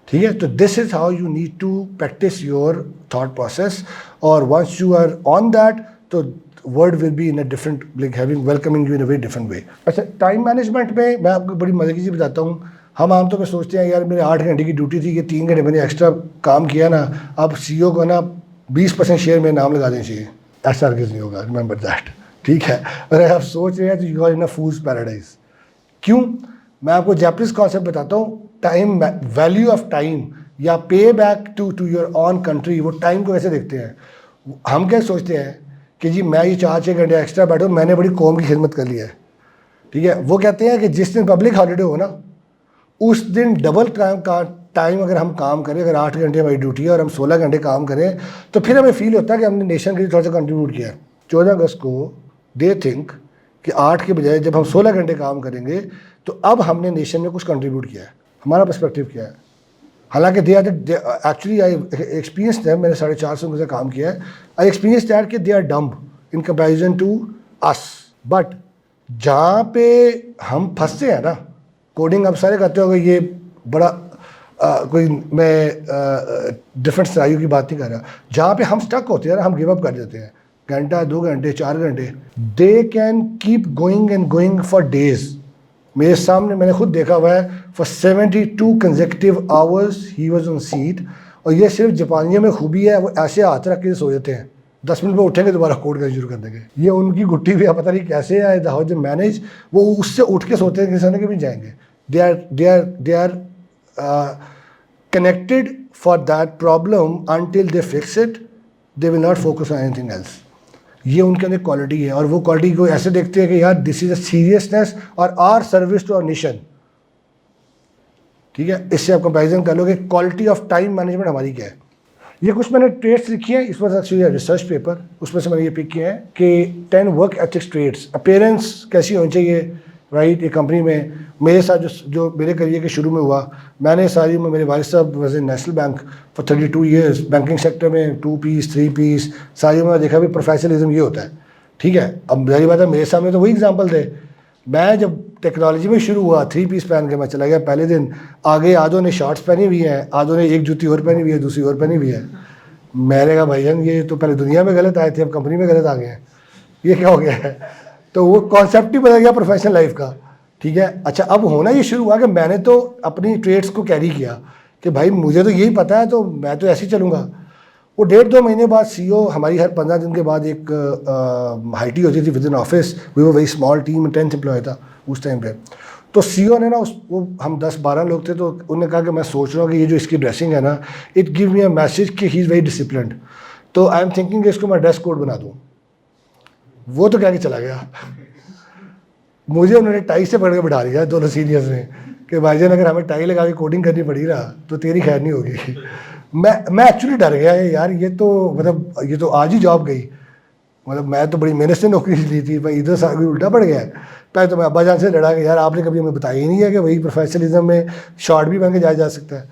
ठीक है। तो this is how you need to practice your thought process, और once you are on that तो world will be in a different, like having welcoming you in a very different way. अच्छा, time management में मैं आपको बड़ी मजे की चीज़ बताता हूँ। हम आमतौर पर सोचते हैं यार मेरे 8 घंटे की ड्यूटी थी, ये 3 घंटे मैंने एक्स्ट्रा काम किया ना, अब CEO को ना 20% शेयर में नाम लगा देना चाहिए। ऐसा अर्गज नहीं होगा, रिमेंबर दैट, ठीक है। अगर आप सोच रहे हैं तो you are in a fool's paradise. क्यों? मैं आपको जापानीज कॉन्सेप्ट बताता हूँ। टाइम, वैल्यू ऑफ टाइम या pay back to your own country, वो टाइम को कैसे देखते हैं? हम क्या सोचते हैं कि जी मैं ये 4-6 घंटे एक्स्ट्रा बैठूँ, मैंने बड़ी कौम की खिदमत कर ली है, ठीक है। वो कहते हैं कि जिस दिन पब्लिक हॉलीडे हो ना, उस दिन डबल टाइम अगर हम काम करें, अगर 8 घंटे हमारी ड्यूटी है और हम 16 घंटे काम करें, तो फिर हमें फील होता है कि हमने नेशन के लिए थोड़ा सा कंट्रीब्यूट किया है। 14 अगस्त को दे थिंक कि 8 के बजाय जब हम 16 घंटे काम करेंगे तो अब हमने नेशन में कुछ कंट्रीब्यूट किया है। हमारा पर्सपेक्टिव क्या है? हालांकि they are actually I experience है, मैंने 450 उनसे काम किया है। आई एक्सपीरियंस दैट कि they are dumb in comparison to us. But जहाँ पे हम फंसते हैं ना, कोडिंग अब सारे करते हो, ये बड़ा कोई मैं डिफरेंट सिनारियो की बात नहीं कर रहा। जहाँ पे हम स्टक होते हैं ना, हम गिव अप कर देते हैं, घंटा, 2 घंटे, 4 घंटे, they can keep going and going for days. मेरे सामने मैंने खुद देखा हुआ है, for 72 consecutive hours he was on seat. और ये सिर्फ जापानियों में खूबी है, वो ऐसे हाथ रख के सो जाते हैं, 10 मिनट में उठेंगे दोबारा कोड करना शुरू कर देंगे। ये उनकी गुट्टी भी है, पता नहीं कैसे है, हाउ दे मैनेज। वो उससे उठ के सोते हैं कि सोने के भी जाएंगे। They are connected for that problem until they fix it, they will not focus on anything else. ये उनके अंदर क्वालिटी है, और वो क्वालिटी को ऐसे देखते हैं कि यार दिस इज अ सीरियसनेस और our service to our nation, ठीक है। इससे आप कंपैरिजन कर लो कि क्वालिटी ऑफ टाइम मैनेजमेंट हमारी क्या है। ये कुछ मैंने ट्रेड्स लिखी हैं, इस पर एक्चुअली रिसर्च पेपर, उसमें से मैंने ये पिक किया है कि 10 वर्क एथिक्स ट्रेड्स। अपीयरेंस कैसी होनी चाहिए, राइट। एक कंपनी में मेरे साथ जो मेरे करियर के शुरू में हुआ, मैंने सारी में, मेरे वालिद साहब was in national bank for 32 years, banking sector में 2 पीस 3 पीस सारी में देखा भी प्रोफेशनलिज्म ये होता है, ठीक है। अब मेरी बात है, मेरे सामने तो वही एग्जांपल थे। मैं जब टेक्नोलॉजी में शुरू हुआ 3 पीस पहन के मैं चला गया पहले दिन। आगे आधों ने शॉर्ट्स पहनी हुई हैं, आधों ने एक जूती और पहनी हुई है, दूसरी और पहनी हुई है। मैंने कहा भाईजान ये तो पहले दुनिया में गलत आए थे, अब कंपनी में गलत आ गए हैं, ये क्या हो गया है? तो वो कॉन्सेप्ट ही बदल गया प्रोफेशनल लाइफ का, ठीक है। अच्छा, अब होना ये शुरू हुआ कि मैंने तो अपनी ट्रेड्स को कैरी किया कि भाई मुझे तो यही पता है, तो मैं तो ऐसे ही चलूँगा। वो 1.5-2 महीने बाद CEO हमारी हर 15 दिन के बाद एक हाइटी होती थी within office. We were very small team, 10 employ था उस टाइम पे। तो CEO ने ना वो हम 10-12 लोग थे, तो उन्होंने कहा कि मैं सोच रहा हूँ कि ये जो इसकी ड्रेसिंग है ना, it give me a message कि ही इज़ वेरी डिसिप्लिन्ड। तो आई एम थिंकिंग कि इसको मैं ड्रेस कोड बना दूँ। वो तो कह के चला गया। मुझे उन्होंने टाई से पकड़ के बिठा दिया दोनों सीनियर्स ने कि भाईजान अगर हमें टाई लगा के कोडिंग करनी पड़ी ना तो तेरी खैर नहीं होगी। मैं एक्चुअली डर गया है यार, ये तो मतलब ये तो आज ही जॉब गई, मतलब मैं तो बड़ी मेहनत से नौकरी ली थी, भाई इधर सा उल्टा पड़ गया है। पहले तो मैं अब्बा जान से लड़ा कि यार आपने कभी हमें बताया ही नहीं है कि वही प्रोफेशनलिज्म में शॉर्ट भी बन के जाया जा सकता है।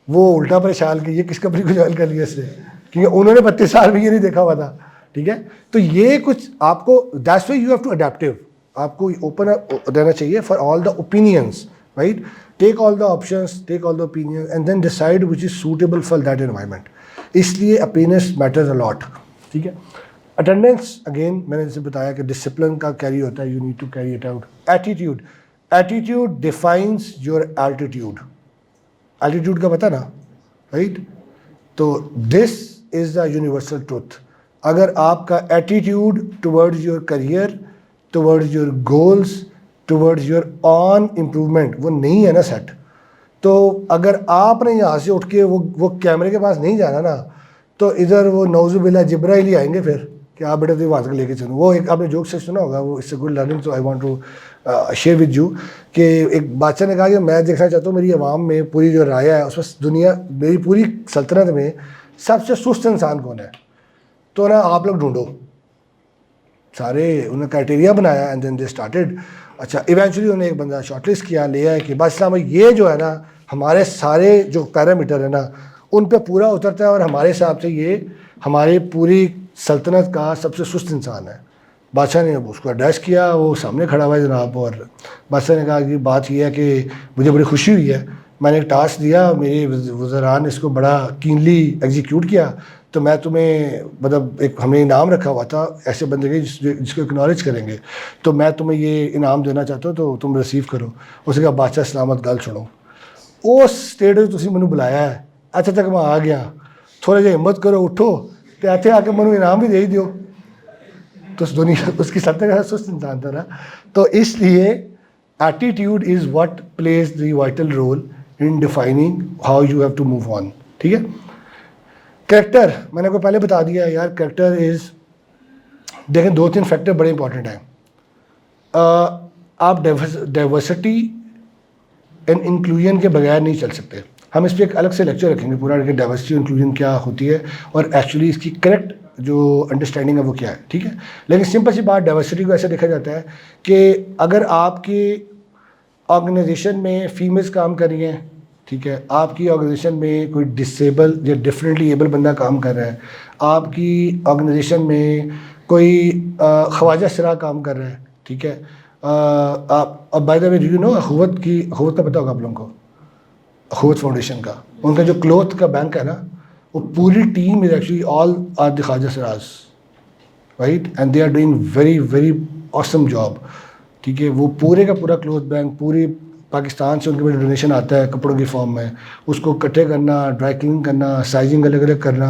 वो उल्टा परेशान कि ये किस कंपनी को ज्वाइन कर लिया इसने, क्योंकि उन्होंने 32 साल में ये नहीं देखा हुआ था। ठीक है, तो ये कुछ आपको that's why you have to adaptive, आपको ओपन रहना चाहिए for all the opinions, right. Take all the options, take all the opinions and then decide which is suitable for that environment. इसलिए अपीयरेंस मैटर्स अ लॉट। ठीक है, attendance again मैंने जैसे बताया कि डिसिप्लिन का कैरी होता है, you need to carry it out. Attitude, attitude defines your altitude. Altitude का पता ना, राइट। तो this is the universal truth. अगर आपका attitude towards your career, towards your goals, towards your own improvement वो नहीं है ना सेट, तो अगर आपने यहाँ से उठ के वो कैमरे के पास नहीं जाना ना, तो इधर वो नौजुबिल्ला जिब्राइल ही आएंगे फिर कि आप बेटे तो वहाँ तक लेके चलो। वो एक आपने जोक से सुना होगा, वो इससे गुड लर्निंग, तो I want to share with you कि एक बादशाह ने कहा कि मैं देखना चाहता हूँ मेरी आवाम में पूरी जो राय है उसमें दुनिया मेरी पूरी सल्तनत में सबसे सुस्त इंसान कौन है, तो ना आप लोग ढूंढो। सारे उन्होंने क्राइटेरिया बनाया एंड देन दे स्टार्टेड। अच्छा, इवेंचुअली उन्होंने एक बंदा शॉर्टलिस्ट किया, ले आया कि बादशाह में ये जो है ना हमारे सारे जो पैरामीटर है ना उन पे पूरा उतरता है और हमारे हिसाब से ये हमारी पूरी सल्तनत का सबसे सुस्त इंसान है। बादशाह ने उसको एड्रेस किया, वो सामने खड़ा हुआ है जनाब, और बादशाह ने कहा कि बात यह है कि मुझे बड़ी खुशी हुई है, मैंने एक टास्क दिया, मेरे वज़रान ने इसको बड़ा कीनली एग्जीक्यूट किया, तो मैं तुम्हें मतलब एक हमने इनाम रखा हुआ था ऐसे बंदे के जिसको एक्नॉलेज करेंगे, तो मैं तुम्हें ये इनाम देना चाहता हूँ तो तुम रिसीव करो। उसने कहा बादशाह सलामत गल सुनो, उस स्टेट में तुम मैंने बुलाया है, अच्छा तक मैं आ गया, थोड़ा जिहा हिम्मत करो उठो तो इतने आके मैंने इनाम भी दे ही दियो। तो उस दुनिया उसकी सत्ता का सुस्त इंसान था ना। तो इसलिए attitude is what plays the vital role in defining how you have to move on. ठीक है, कैरेक्टर मैंने आपको पहले बता दिया यार, कैरेक्टर इज़, देखें 2-3 फैक्टर बड़े इंपॉर्टेंट हैं। आप डाइवर्सिटी एंड इंक्लूजन के बगैर नहीं चल सकते। हम इस पर एक अलग से लेक्चर रखेंगे पूरा कि डाइवर्सिटी और इंक्लूजन क्या होती है और एक्चुअली इसकी करेक्ट जो अंडरस्टैंडिंग है वो क्या है। ठीक है, लेकिन सिंपल सी बात, डाइवर्सिटी को ऐसे देखा जाता है कि अगर आपकी ऑर्गेनाइजेशन में फीमेल्स काम कर रही हैं, ठीक है, आपकी ऑर्गेनाइजेशन में कोई डिसेबल या डिफरेंटली एबल बंदा काम कर रहा है, आपकी ऑर्गेनाइजेशन में कोई ख्वाजा शरा काम कर रहा है, ठीक है, आप अब by the way you know Akhuwat का पता होगा आप लोगों को, अखुवत फाउंडेशन का, उनका जो क्लोथ का बैंक है ना, वो पूरी team is actually all are the ख्वाजा शराज, right, and they are doing very very awesome job. ठीक है, वो पूरे का पूरा क्लोथ बैंक पूरी पाकिस्तान से उनके पास डोनेशन आता है कपड़ों की फॉर्म में, उसको इकट्ठे करना, ड्राई क्लीन करना, साइजिंग अलग अलग करना,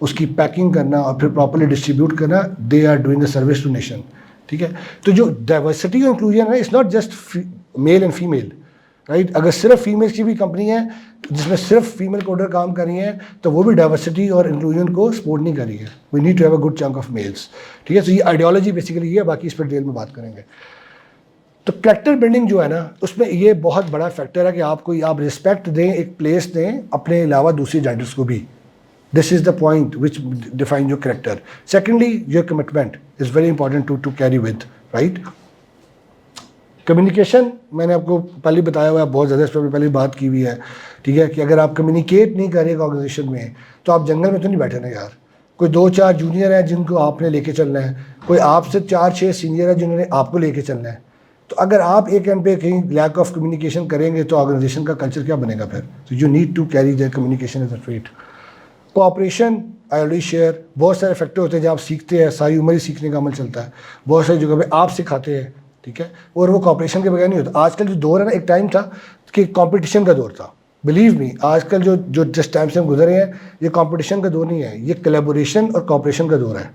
उसकी पैकिंग करना और फिर प्रॉपर्ली डिस्ट्रीब्यूट करना, they are doing the service to nation. ठीक है, तो जो डाइवर्सिटी और इंक्लूजन है, it's not just male and female, right. अगर सिर्फ फीमेल्स की भी कंपनी है जिसमें सिर्फ फीमेल कोडर काम कर रही हैं तो वो भी डाइवर्सिटी और इंक्लूजन को सपोर्ट नहीं कर रही है। We need to have a good chunk of males. ठीक है, तो ये आइडियोलॉजी बेसिकली ये है, बाकी इस पर डिटेल में बात करेंगे। तो कैरेक्टर बिल्डिंग जो है ना, उसमें ये बहुत बड़ा फैक्टर है कि आप रिस्पेक्ट दें, एक प्लेस दें अपने अलावा दूसरी जेंडर्स को भी। This is the point which define your character. Secondly, your commitment is very important to carry with, right. Communication मैंने आपको पहले बताया हुआ है, बहुत ज़्यादा इस पर पहले बात की हुई है। ठीक है, कि अगर आप कम्युनिकेट नहीं करेंगे ऑर्गेनाइजेशन में तो आप जंगल में तो नहीं बैठे ना यार। कोई 2-4 जूनियर हैं जिनको आपने लेके चलना है, कोई आपसे 4-6 सीनियर है जिन्होंने आपको लेके चलना है। तो अगर आप एक एंड पे कहीं लैक ऑफ कम्युनिकेशन करेंगे तो ऑर्गेनाइजेशन का कल्चर क्या बनेगा फिर। तो you need to carry the communication as a trait. Cooperation, I already share, बहुत सारे फैक्टर होते हैं जहाँ आप सीखते हैं, सारी उम्र ही सीखने का अमल चलता है, बहुत सारी जगह पे आप सिखाते हैं। ठीक है, और वो कॉपरेशन के बगैर नहीं होता। आजकल जो दौर है ना, एक टाइम था कि कंपटीशन का दौर था, बिलीव मी। आजकल जो जिस टाइम से हम गुजरे हैं, ये कंपटीशन का दौर नहीं है, ये कोलैबोरेशन और कॉपरेशन का दौर है।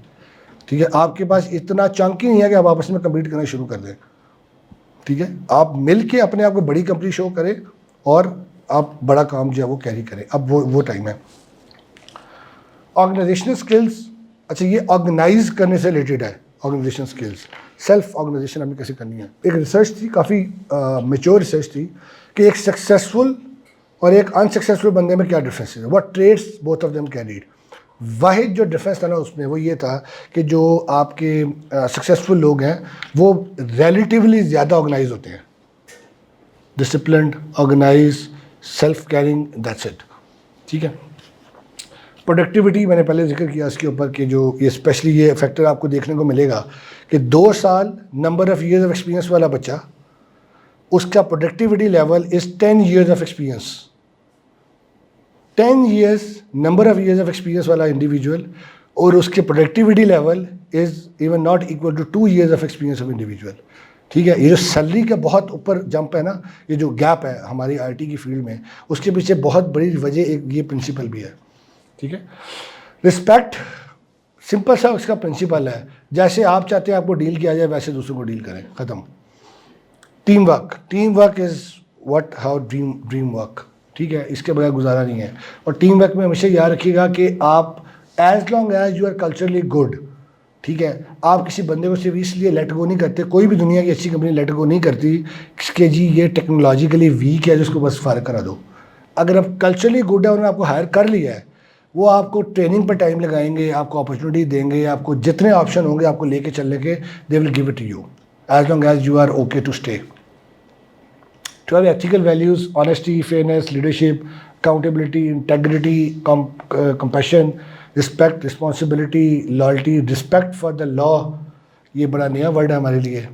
ठीक है, आपके पास इतना चंक ही नहीं है कि आप आपस में कम्पीट करना शुरू कर दें। ठीक है, आप मिल के अपने आप को बड़ी कंपनी शो करें और आप बड़ा काम जो है वो कैरी करें। अब वो टाइम है। ऑर्गेनाइजेशनल स्किल्स, अच्छा ये ऑर्गेनाइज करने से रिलेटेड है ऑर्गेनाइजेशन स्किल्स। सेल्फ ऑर्गेनाइजेशन हमें कैसे करनी है। एक रिसर्च थी, काफ़ी मेच्योर रिसर्च थी, कि एक सक्सेसफुल और एक अनसक्सेसफुल बंदे में क्या डिफरेंस है, what traits both of them carried. Wahid जो डिफरेंस था ना उसमें वो ये था कि जो आपके सक्सेसफुल लोग हैं वो रिलेटिवली ज़्यादा ऑर्गेनाइज होते हैं, disciplined, organise, self caring, that's it, ठीक है। प्रोडक्टिविटी मैंने पहले जिक्र किया इसके ऊपर कि जो ये स्पेशली ये फैक्टर आपको देखने को मिलेगा कि 2 साल number of years of experience वाला बच्चा, उसका productivity level is 10 years of experience. 10 years number of years of experience वाला इंडिविजुअल और उसके productivity level is even not equal to 2 years of experience of individual, ठीक है। ये जो सैलरी का बहुत ऊपर जंप है ना, ये जो गैप है हमारी आईटी की फील्ड में, उसके पीछे बहुत बड़ी वजह एक ये प्रिंसिपल भी है, ठीक है। रिस्पेक्ट सिंपल सा उसका प्रिंसिपल है, जैसे आप चाहते हैं आपको डील किया जाए वैसे दूसरों को डील करें, ख़त्म। Team work is what how dream work, ठीक है, इसके बगैर गुजारा नहीं है। और टीम वर्क में हमेशा याद रखिएगा कि आप as long as you are culturally good, ठीक है, आप किसी बंदे को सिर्फ इसलिए लेट गो नहीं करते, कोई भी दुनिया की अच्छी कंपनी लेट गो नहीं करती कि जी ये टेक्नोलॉजिकली वीक है जिसको बस फारिग करा दो। अगर आप कल्चरली गुड है, उन्होंने आपको हायर कर लिया है, वो आपको ट्रेनिंग पर टाइम लगाएंगे, आपको अपॉर्चुनिटी देंगे, आपको जितने ऑप्शन होंगे आपको लेके चलने के, they will give it to you as long as you are okay to stay. To have ethical values, honesty, fairness, leadership, accountability, integrity, compassion, respect, responsibility, loyalty, respect for the law, ये बड़ा नया word है हमारे लिए,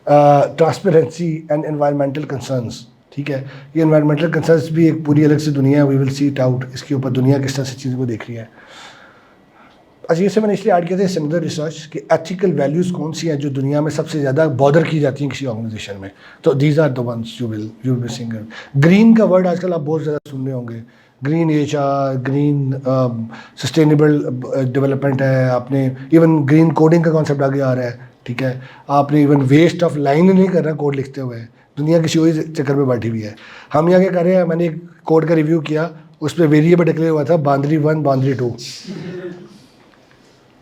transparency and environmental concerns, ठीक है। ये environmental concerns भी एक पूरी अलग से दुनिया है, we will see it out, इसके ऊपर दुनिया किस तरह से चीज़ों को देख रही है। अच्छा, ये मैंने इसलिए ऐड किया था सिमिलर रिसर्च कि एथिकल वैल्यूज़ कौन सी हैं जो दुनिया में सबसे ज़्यादा बॉदर की जाती हैं किसी ऑर्गेनाइजेशन में, तो these are the ones you will be seeing. Green का वर्ड आजकल आप बहुत ज़्यादा सुन रहे होंगे, green HR, green sustainable development है, आपने इवन ग्रीन कोडिंग का कॉन्सेप्ट आगे आ रहा है, ठीक है। आपने इवन वेस्ट ऑफ लाइन नहीं कर रहा कोड लिखते हुए, दुनिया किसी और चक्कर में बैठी हुई है। हम यहाँ क्या कर रहे हैं, मैंने एक कोड का रिव्यू किया, उस पर वेरिएबल डिक्लेयर हुआ था बाउंड्री 1 बाउंड्री 2,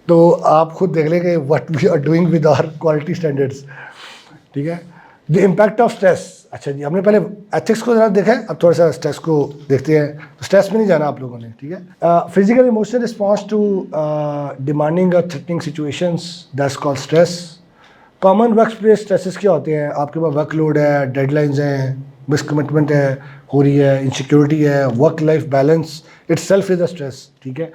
तो आप खुद देख लेंगे what we are doing with our quality standards, ठीक है। द इम्पैक्ट ऑफ स्ट्रेस, अच्छा जी, हमने पहले एथिक्स को ज़रा देखा है, अब थोड़ा सा स्ट्रेस को देखते हैं। तो स्ट्रेस में नहीं जाना आप लोगों ने, ठीक है। Physical emotional response to demanding और threatening situations, that's called stress. Common workplace stresses क्या होते हैं, आपके पास वर्कलोड है, डेडलाइंस हैं, मिसकमिटमेंट है हो रही है, इनसिक्योरिटी है, work life balance itself is a stress, ठीक है।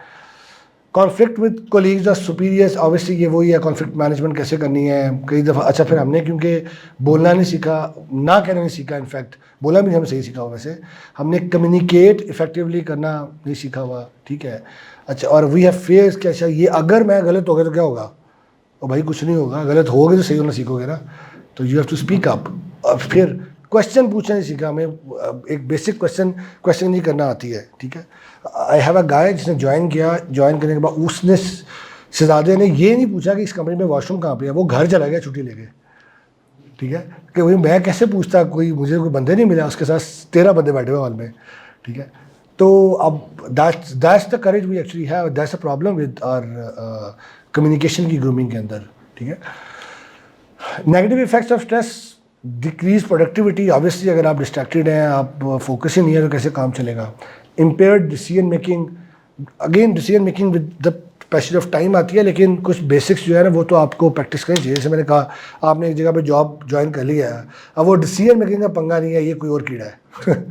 कॉन्फ्लिक्ट विद कोलीग्स और सुपीरियर्स, ऑब्वियसली ये वही है, कॉन्फ्लिक्ट मैनेजमेंट कैसे करनी है कई दफ़ा। अच्छा, फिर हमने क्योंकि बोलना नहीं सीखा, ना कहना नहीं सीखा, इनफैक्ट बोला भी हमने सही सीखा हुआ, वैसे हमने कम्युनिकेट इफेक्टिवली करना नहीं सीखा हुआ, ठीक है। अच्छा, और वी हैव फेयर्स कि अच्छा ये अगर मैं गलत हो गया तो क्या होगा, और भाई कुछ नहीं होगा, गलत होगे तो सही होना सीखोगे ना, तो you have to speak up. और फिर क्वेश्चन पूछना नहीं सीखा, हमें एक बेसिक क्वेश्चन नहीं करना आती है, ठीक है। आई हैव अ गाय जिसने ज्वाइन किया, ज्वाइन करने के बाद उसने शहजादे ने ये नहीं पूछा कि इस कंपनी में वॉशरूम कहाँ पे है, वो घर चला गया छुट्टी लेके, ठीक है। कि भाई मैं कैसे पूछता, मुझे कोई बंदे नहीं मिला, उसके साथ 13 बंदे बैठे हुए हॉल में, ठीक है। तो अब that's the courage we actually have, that's a problem with our communication की ग्रूमिंग के अंदर, ठीक है। Negative effects of stress, decrease productivity, obviously अगर आप डिस्ट्रैक्टेड हैं, आप फोकस ही नहीं है तो कैसे काम चलेगा। Impaired decision making, again decision making with the passage of time आती है, लेकिन कुछ बेसिक्स जो है ना वो तो आपको प्रैक्टिस करनी चाहिए। जैसे मैंने कहा, आपने एक जगह पे जॉब ज्वाइन कर लिया है, अब वो डिसीजन मेकिंग का पंगा नहीं है, ये कोई और कीड़ा है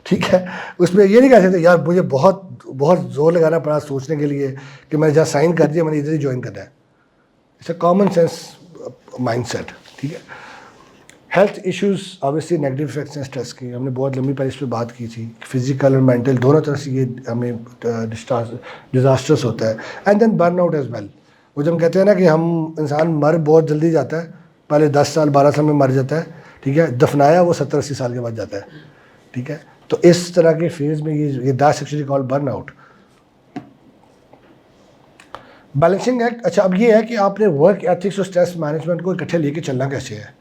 ठीक है। उसमें ये नहीं कह सकते यार मुझे बहुत बहुत जोर लगाना पड़ा सोचने के लिए कि मैंने जहाँ साइन कर दिया मैंने इधर ही ज्वाइन करना है। It's a common sense mindset, ठीक है। Health issues, obviously negative effects हैं स्ट्रेस की, हमने बहुत लंबी पहले इस पर बात की थी, फिजिकल और मेंटल दोनों तरह से ये हमें डिजास्टर्स होता है। And then burn out as well, वो जब हम कहते हैं ना कि हम इंसान मर बहुत जल्दी जाता है, पहले 10 साल 12 साल में मर जाता है, ठीक है, दफनाया वो 70-80 साल के बाद जाता है, ठीक है। तो इस तरह के फेज में ये that's actually called burn out. Balancing act, अच्छा अब ये है कि आपने वर्क एथिक्स और स्ट्रेस मैनेजमेंट को इकट्ठे लेके चलना कैसे है,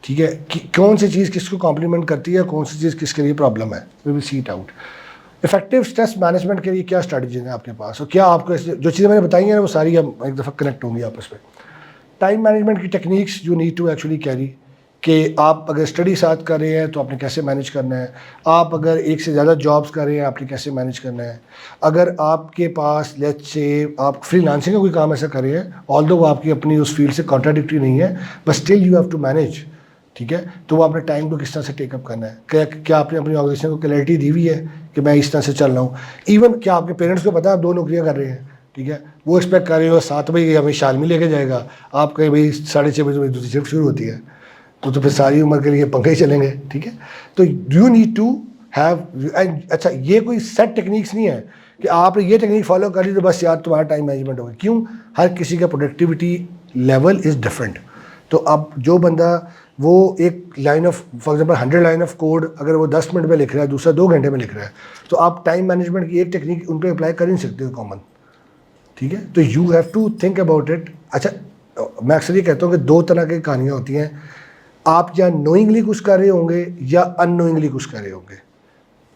ठीक है, कि कौन सी चीज़ किसको कॉम्प्लीमेंट करती है, कौन सी चीज़ किसके लिए प्रॉब्लम है, we will see it out. Effective stress management के लिए क्या स्ट्रैटेजी है आपके पास, और क्या आपको जो चीज़ें मैंने बताई हैं वो सारी हम एक दफ़ा कनेक्ट होंगी आपस में। टाइम मैनेजमेंट की techniques you need to actually carry, कि आप अगर स्टडी साथ कर रहे हैं तो आपने कैसे मैनेज करना है, आप अगर एक से ज़्यादा जॉब्स कर रहे हैं आपने कैसे मैनेज करना है, अगर आपके पास लेट्स से आप फ्रीलांसिंग का कोई काम ऐसा कर रहे हैं ऑल्दो वो आपकी अपनी उस फील्ड से कॉन्ट्राडिक्टरी नहीं है but still you have to manage, ठीक है। तो वो अपने टाइम को किस तरह से टेकअप करना है, क्या आपने अपनी ऑर्गेनाइजेशन को क्लैरिटी दी हुई है कि मैं इस तरह से चल रहा हूँ। इवन क्या आपके पेरेंट्स को पता है आप 2 नौकरियाँ कर रहे हैं, ठीक है, वो एक्सपेक्ट कर रहे हो 7 बजे हमें शालमी लेके जाएगा, आप कहीं भाई 6:30 बजे दूसरी शिफ्ट शुरू होती है, तो फिर सारी उम्र के लिए पंखे ही चलेंगे, ठीक है। तो यू नीड टू हैव, अच्छा ये कोई सेट टेक्निक्स नहीं है कि आपने ये टेक्निक फॉलो करी तो बस यार तुम्हारा टाइम मैनेजमेंट होगा, क्यों, हर किसी का प्रोडक्टिविटी लेवल इज़ डिफरेंट। तो अब जो बंदा वो एक line of for example 100 line of code अगर वो 10 मिनट में लिख रहा है, दूसरा 2 घंटे में लिख रहा है, तो आप टाइम मैनेजमेंट की एक टेक्निक उन पर अप्लाई कर नहीं सकते हो कॉमन, ठीक है। तो you have to think about it. अच्छा मैं अक्सर ये कहता हूँ कि 2 तरह की कहानियाँ होती हैं, आप या नोइंगली कुछ कर रहे होंगे या अननोइंगली कुछ कर रहे होंगे।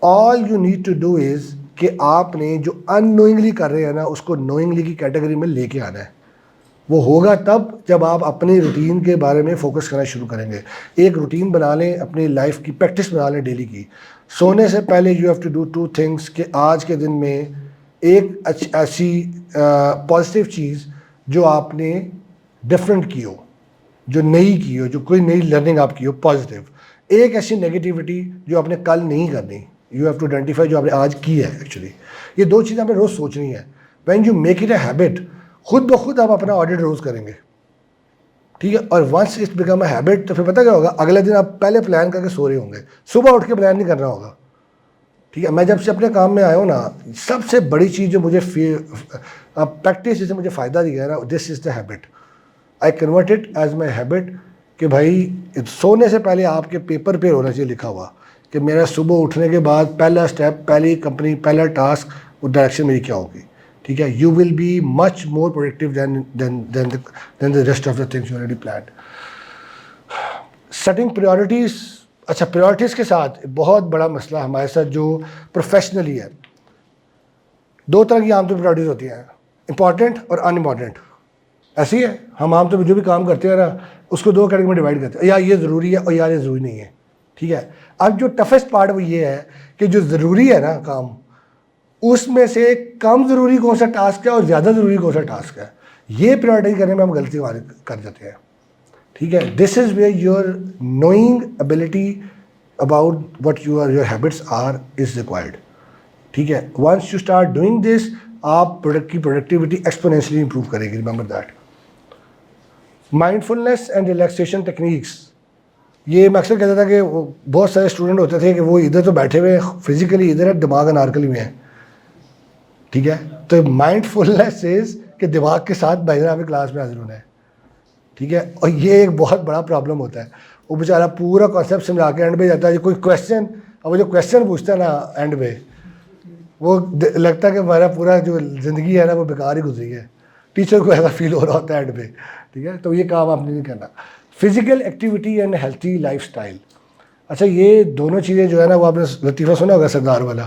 All you need to do is कि आपने जो अननोइंगली कर रहे हैं ना उसको नोइंगली की कैटेगरी में लेके आना है। वो होगा तब जब आप अपनी रूटीन के बारे में फोकस करना शुरू करेंगे। एक रूटीन बना लें, अपनी लाइफ की प्रैक्टिस बना लें डेली की। सोने से पहले you have to do 2 things कि आज के दिन में एक ऐसी पॉजिटिव चीज़ जो आपने डिफरेंट की हो, जो नई की हो, जो कोई नई लर्निंग आप की हो पॉजिटिव, एक ऐसी नेगेटिविटी जो आपने कल नहीं करनी, यू हैव टू आइडेंटिफाई जो आपने आज की है एक्चुअली। ये 2 चीज़ें आपने रोज़ सोचनी है। When you make it a habit खुद ब खुद आप अपना ऑडिट रोज़ करेंगे, ठीक है। और once it become a habit तो फिर पता क्या होगा, अगले दिन आप पहले प्लान करके सो रहे होंगे, सुबह उठ के प्लान नहीं करना होगा, ठीक है। मैं जब से अपने काम में आया हूँ ना, सबसे बड़ी चीज़ जो मुझे प्रैक्टिस जिससे मुझे फ़ायदा दिया है ना, this is the habit. I convert it as my habit कि भाई सोने से पहले आपके पेपर पे होना चाहिए लिखा हुआ कि मेरा सुबह उठने के बाद पहला स्टेप, पहली कंपनी, पहला टास्क, वो डायरेक्शन मेरी क्या होगी, ठीक है। You will be much more productive than the rest of the things you already planned. Setting priorities, अच्छा प्रायोरिटीज़ के साथ बहुत बड़ा मसला हमारे साथ जो प्रोफेशनली है, 2 तरह की आमतौर पर प्रायोरिटीज़ होती हैं, इंपॉर्टेंट और अनइम्पॉर्टेंट। ऐसी है, हम आमतौर पर जो भी काम करते हैं ना उसको 2 कैटेगरी में डिवाइड करते हैं, या ये ज़रूरी है और यार ये ज़रूरी नहीं है, ठीक है। अब जो टफेस्ट पार्ट वो ये है कि जो ज़रूरी है ना काम, उसमें से कम ज़रूरी कौन सा टास्क है और ज़्यादा ज़रूरी कौन सा टास्क है, ये प्रायोरिटाइज करने में हम गलती कर जाते हैं, ठीक है। This is where your knowing ability about what your habits are is required, ठीक है। Once you start doing this आप प्रोडक्ट की प्रोडक्टिविटी एक्सपोनेंशियली इंप्रूव करेगी। Remember that. Mindfulness and relaxation techniques, ये मैं अक्सर कहता था कि बहुत सारे स्टूडेंट होते थे कि वो इधर तो बैठे हुए फिजिकली इधर है, दिमाग अनारकली में है, ठीक है। तो माइंडफुलनेस इज कि दिमाग के साथ बैठना हमें क्लास में हाजिर होना है, ठीक है। और ये एक बहुत बड़ा प्रॉब्लम होता है, वो बेचारा पूरा कॉन्सेप्ट समझा के एंड पे जाता है, कोई क्वेश्चन, अब वो जो क्वेश्चन पूछता है ना एंड पे, वो लगता है कि हमारा पूरा जो ज़िंदगी है ना वो बेकार ही गुजरी है। टीचर को ऐसा फील हो रहा होता है एंड पे, ठीक है। तो ये काम आपने नहीं करना। Physical activity and healthy lifestyle, अच्छा ये दोनों चीज़ें जो है ना, वो आपने लतीफ़ा सुना होगा सरदार वाला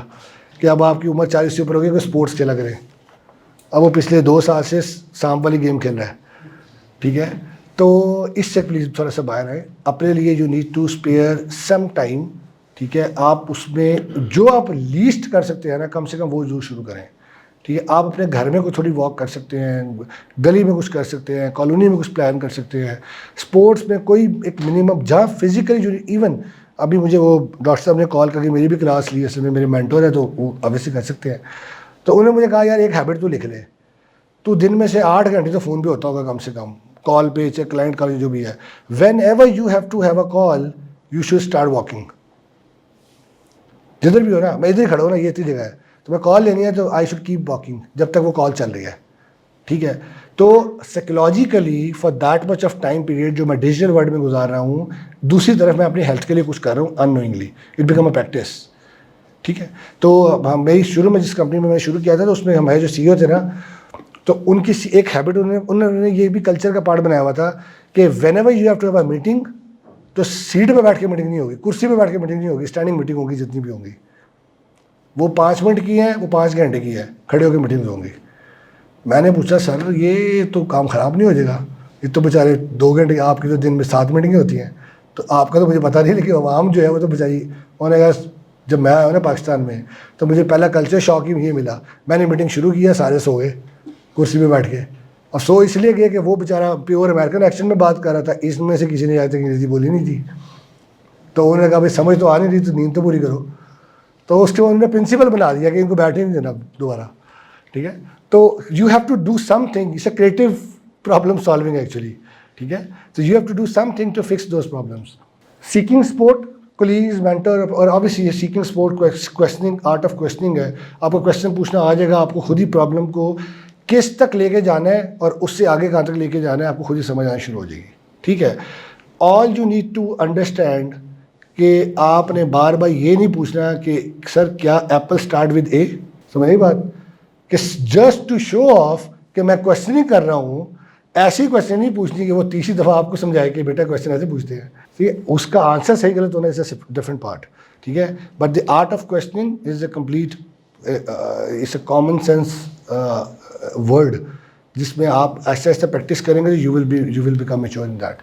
कि अब आपकी उम्र 40 से ऊपर होगी, कोई स्पोर्ट्स खेला करें। अब वो पिछले 2 साल से सांप वाली गेम खेल रहा है, ठीक है। तो इससे प्लीज़ थोड़ा सा बाहर आए, अपने लिए you need to spare some time, ठीक है। आप उसमें जो आप लीस्ट कर सकते हैं ना, कम से कम वो जरूर शुरू करें, ठीक है। आप अपने घर में कोई थोड़ी वॉक कर सकते हैं, गली में कुछ कर सकते हैं, कॉलोनी में कुछ प्लान कर सकते हैं, स्पोर्ट्स में कोई एक मिनिमम जहाँ फिजिकली जो, इवन अभी मुझे वो डॉक्टर साहब ने कॉल करके मेरी भी क्लास ली, असल में मेरे मेंटोर है तो वो ऑब्वियसली कर सकते हैं। तो उन्होंने मुझे कहा यार एक हैबिट तो लिख ले, तो दिन में से 8 घंटे तो फ़ोन पे होता होगा कम से कम, कॉल पे चाहे क्लाइंट कॉल जो भी है। Whenever you have to have a call you should start walking. जिधर भी हो ना, मैं इधर ही खड़ा हूँ ना, ये इतनी जगह है, तो मैं कॉल लेनी है तो आई शुड कीप वॉकिंग जब तक वो कॉल चल रही है, ठीक है। तो psychologically for that much of time period जो मैं डिजिटल वर्ल्ड में गुजार रहा हूँ, दूसरी तरफ मैं अपनी हेल्थ के लिए कुछ कर रहा हूँ unknowingly, it become a practice, ठीक है। तो मेरी शुरू में जिस कंपनी में मैंने शुरू किया था तो उसमें हमारे जो CEO थे ना, तो उनकी एक हैबिट उन्होंने ये भी कल्चर का पार्ट बनाया हुआ था कि whenever you have to have a meeting, तो सीट पे बैठ के मीटिंग नहीं होगी, कुर्सी पे बैठ के मीटिंग नहीं होगी, स्टैंडिंग मीटिंग होगी जितनी भी होंगी। वो 5 मिनट की है, वो 5 घंटे की है, खड़े होकर मीटिंग होंगी। मैंने पूछा सर ये तो काम ख़राब नहीं हो जाएगा? ये तो बेचारे 2 घंटे, आपकी तो दिन में 7 मीटिंगें होती हैं, तो आपका तो मुझे पता नहीं, लेकिन आवाम जो है वो तो बेचारी, उन्होंने कहा जब मैं आया ना पाकिस्तान में तो मुझे पहला कल्चर शॉक ही ये मिला। मैंने मीटिंग शुरू किया, सारे सो गए कुर्सी पे बैठ के, और सो इसलिए गए कि वो बेचारा प्योर अमेरिकन एक्सेंट में बात कर रहा था, इसमें से किसी ने आज तक अंग्रेजी बोली नहीं थी। तो उन्होंने कहा भाई समझ तो आ नहीं रही, तो नींद तो पूरी करो। तो उसके बाद उन्होंने प्रिंसिपल बना दिया कि इनको बैठने नहीं देना दोबारा, ठीक है। तो you have to do something, it's a creative problem solving actually, ठीक है। तो you have to do something to fix those problems. Seeking support, colleagues, mentor, और ऑब्वियसली ये seeking support questioning, art of questioning है। आपको question पूछना आ जाएगा, आपको खुद ही प्रॉब्लम को किस तक लेके जाना है और उससे आगे कहाँ तक लेके जाना है आपको खुद ही समझ आना शुरू हो जाएगी, ठीक है। All you need to understand कि आपने बार बार ये नहीं पूछना कि सर क्या एप्पल स्टार्ट विद ए, समझ नहीं बात, कि जस्ट टू शो ऑफ कि मैं क्वेश्चनिंग कर रहा हूँ, ऐसी क्वेश्चन नहीं पूछनी कि वो तीसरी दफ़ा आपको समझाए कि बेटा क्वेश्चन ऐसे पूछते हैं, ठीक है। उसका आंसर सही गलत होना इज अ डिफरेंट पार्ट, ठीक है। But the art of questioning is a complete, it's a common sense word, जिसमें आप ऐसा ऐसा प्रैक्टिस करेंगे you will become mature in that.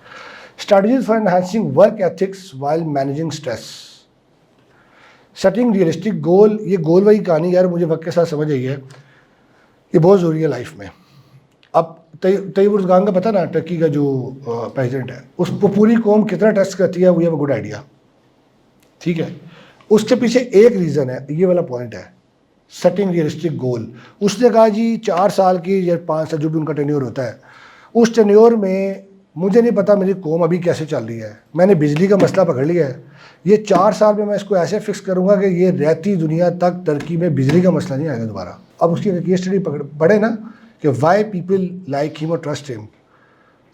Strategies for enhancing work ethics while managing stress. Setting realistic गोल, ये गोल वाली कहानी यार मुझे वक्त के साथ समझ आई है, ये बहुत ज़रूरी है लाइफ में। अब तैयब उर्ज़गान का पता ना, टर्की का जो प्रेसिडेंट है, उसको पूरी कौम कितना टेस्ट करती है, we have a good idea, ठीक है। उसके पीछे एक रीज़न है, ये वाला पॉइंट है, सेटिंग रियलिस्टिक गोल। उसने कहा जी 4 साल की या 5 साल जो भी उनका टेन्योर होता है, उस टेन्योर में मुझे नहीं पता मेरी कौम अभी कैसे चल रही है, मैंने बिजली का मसला पकड़ लिया है, ये 4 साल में मैं इसको ऐसे फिक्स करूँगा कि ये रहती दुनिया तक टर्की में बिजली का मसला नहीं आएगा दोबारा। अब उसकी एक केस स्टडी पढ़े ना कि वाई पीपल लाइक हिम और ट्रस्ट हिम,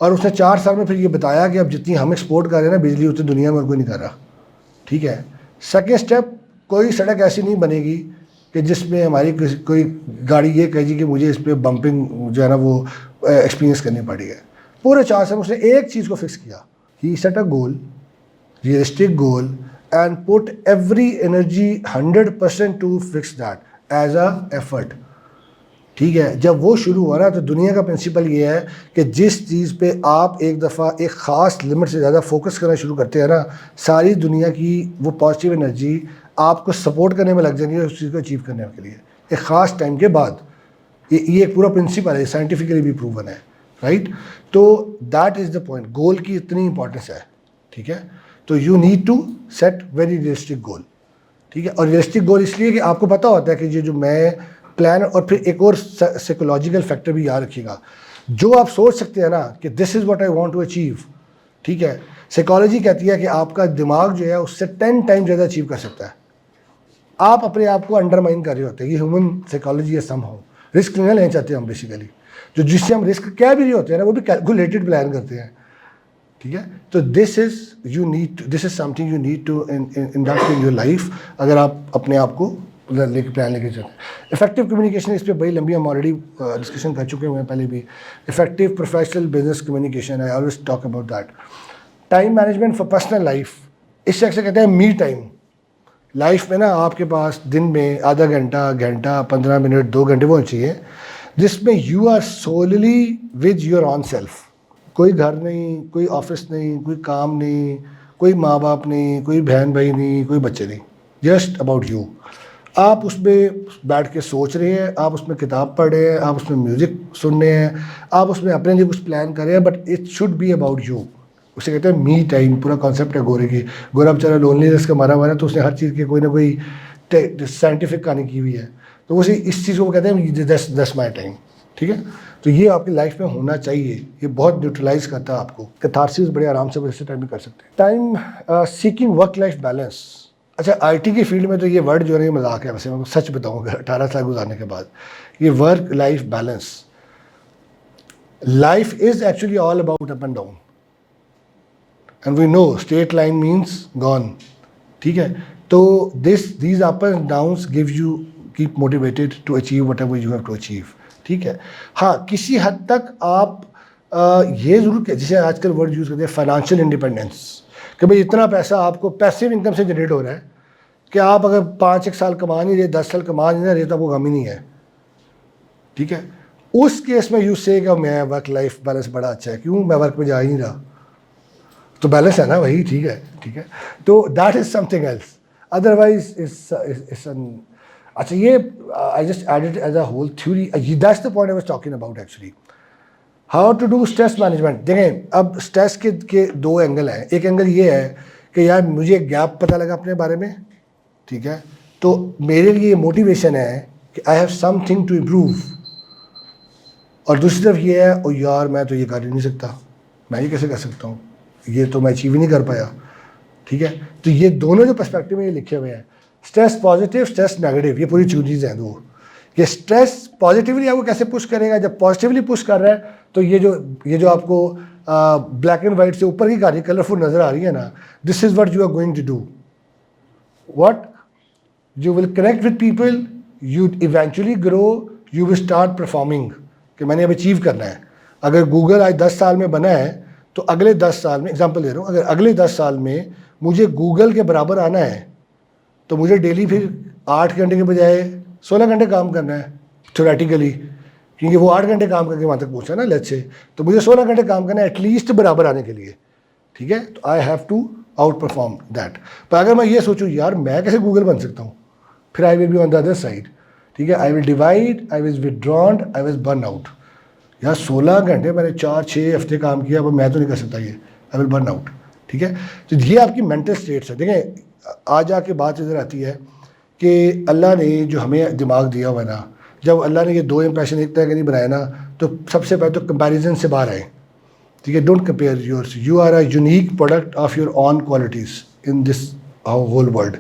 और उसने 4 साल में फिर ये बताया कि अब जितनी हम एक्सपोर्ट कर रहे हैं ना बिजली, उतनी दुनिया में और कोई नहीं कर रहा, ठीक है। सेकेंड स्टेप, कोई सड़क ऐसी नहीं बनेगी कि जिसमें हमारी कोई गाड़ी ये कहेगी कि मुझे इस पर बम्पिंग जो है ना वो एक्सपीरियंस करनी पड़ी है। पूरे 4 साल में उसने एक चीज़ को फिक्स किया, he set a goal, realistic goal, and put every energy 100% to fix that as a effort, ठीक है। जब वो शुरू हुआ ना तो दुनिया का प्रिंसिपल ये है कि जिस चीज़ पे आप एक दफ़ा एक ख़ास लिमिट से ज़्यादा फोकस करना शुरू करते हैं ना, सारी दुनिया की वो पॉजिटिव एनर्जी आपको सपोर्ट करने में लग जाएगी उस चीज़ को अचीव करने के लिए एक ख़ास टाइम के बाद। ये एक पूरा प्रिंसिपल है, साइंटिफिकली भी प्रूवन है, राइट। तो that is the point, goal की इतनी इंपॉर्टेंस है, ठीक है। तो you need to set very realistic goal, ठीक है। और रियलिस्टिक गोल इसलिए कि आपको पता होता है कि ये जो मैं प्लान, और फिर एक और साइकोलॉजिकल फैक्टर भी याद रखिएगा, जो आप सोच सकते हैं ना कि this is what I want to achieve, ठीक है, साइकोलॉजी कहती है कि आपका दिमाग जो है उससे 10 टाइम ज़्यादा अचीव कर सकता है। आप अपने आप को अंडरमाइन कर रहे होते हैं, ये ह्यूमन साइकोलॉजी है सम हो, रिस्क नहीं लेना चाहते हम बेसिकली, जो जिससे हम रिस्क क्या भी नहीं होते हैं ना वो भी कैलकुलेटेड प्लान करते हैं, ठीक है। तो this is something you need to induct in your life, अगर आप अपने आप को लेके प्लान लेके चलते हैं। इफेक्टिव कम्युनिकेशन, इस पर बड़ी लंबी हम ऑलरेडी डिस्कशन कर चुके हैं पहले भी। Effective professional business communication, I always talk about that. Time management for personal life, इससे अक्सर कहते हैं मी टाइम। लाइफ में ना आपके पास दिन में आधा घंटा, 15 मिनट, 2 घंटे वो चाहिए जिसमें you are solely with your own self. कोई घर नहीं, कोई ऑफिस नहीं, कोई काम नहीं, कोई माँ बाप नहीं, कोई बहन भाई नहीं, कोई बच्चे नहीं, जस्ट अबाउट यू। आप उसमें बैठ के सोच रहे हैं, आप उसमें किताब पढ़ रहे हैं, आप उसमें म्यूज़िक सुन रहे हैं, आप उसमें अपने लिए कुछ प्लान कर रहे हैं, but it should be about you. उसे कहते हैं मी टाइम, पूरा कॉन्सेप्ट है गोरे की। गोरा बेचारा लोनलीनेस का मारा हुआ है, तो उसने हर चीज़ की कोई ना कोई साइंटिफिक कहानी की हुई है, तो उसे इस चीज़ को कहते हैं दस माई टाइम, ठीक है। तो ये आपकी लाइफ में होना चाहिए, ये बहुत न्यूट्रलाइज करता है आपको। कैथारसिस बड़े आराम से वैसे टाइम में कर सकते हैं। Time seeking work life balance. अच्छा, आईटी की फील्ड में तो ये वर्ड जो है मजाक है, वैसे मैं सच बताऊँगा 18 साल गुजारने के बाद, ये work life balance, life is actually all about up and down, and we know straight line means gone, ठीक है। तो these up and downs give you keep motivated to achieve whatever you have to achieve, ठीक है। हाँ, किसी हद तक आप ये ज़रूर, जैसे आजकल वर्ड यूज़ करते हैं फाइनेंशियल इंडिपेंडेंस, कि भाई इतना पैसा आपको पैसिव इनकम से जनरेट हो रहा है कि आप अगर 5 एक साल कमा नहीं रहे, 10 साल कमा नहीं रहे, तो आपको गम ही नहीं है, ठीक है। उस केस में यू से कि मैं वर्क लाइफ बैलेंस बड़ा अच्छा है, क्यों मैं वर्क पे जा ही नहीं रहा, तो बैलेंस है ना वही, ठीक है, ठीक है। तो that is something else, otherwise it's an, अच्छा ये I just added as a whole theory, that's the point I was talking about actually, how to do stress management. देखें अब स्ट्रेस के दो एंगल हैं, एक एंगल ये है कि यार मुझे गैप पता लगा अपने बारे में, ठीक है, तो मेरे लिए मोटिवेशन है कि I have something to improve, और दूसरी तरफ ये है ओ यार मैं तो ये कर ही नहीं सकता, मैं ये कैसे कर सकता हूँ, ये तो मैं अचीव ही नहीं कर पाया, ठीक है। तो ये दोनों जो पर्सपेक्टिव में ये लिखे हुए हैं, स्ट्रेस पॉजिटिव, स्ट्रेस नेगेटिव, ये पूरी चीज़ हैं दो, कि स्ट्रेस पॉजिटिवली आपको कैसे पुश करेगा, जब पॉजिटिवली पुश कर रहा है तो ये जो आपको ब्लैक एंड वाइट से ऊपर की कहानी कलरफुल नज़र आ रही है ना, this is what you are going to do, what you will connect with people, you eventually grow, you will start performing, कि मैंने अब अचीव करना है। अगर गूगल आज 10 साल में बना है तो अगले 10 साल में, एग्जांपल दे रहा हूँ, अगर अगले 10 साल में मुझे गूगल के बराबर आना है तो मुझे डेली फिर 8 घंटे के बजाय 16 घंटे काम करना है थ्योरेटिकली, क्योंकि वो 8 घंटे काम करके वहाँ तक पहुँचा ना लेट्स से, तो मुझे 16 घंटे काम करना है एटलीस्ट बराबर आने के लिए, ठीक है। तो I have to outperform that. पर अगर मैं ये सोचूं यार मैं कैसे गूगल बन सकता हूँ, फिर I will be on the other side, ठीक है, I will divide, I will withdrawn, I will burn out. यार 16 घंटे मैंने 4-6 हफ्ते काम किया, अब मैं तो नहीं कर सकता ये, आई विल बर्न आउट, ठीक है। तो ये आपकी मेंटल स्टेट्स है। देखें आज आके बात इधर आती है कि अल्लाह ने जो हमें दिमाग दिया हुआ ना, जब अल्लाह ने ये दो इंप्रेशन एक तरह के नहीं बनाए ना, तो सबसे पहले तो कंपैरिजन से बाहर आए, ठीक है। Don't compare yours, you are a unique product of your own qualities in this whole world.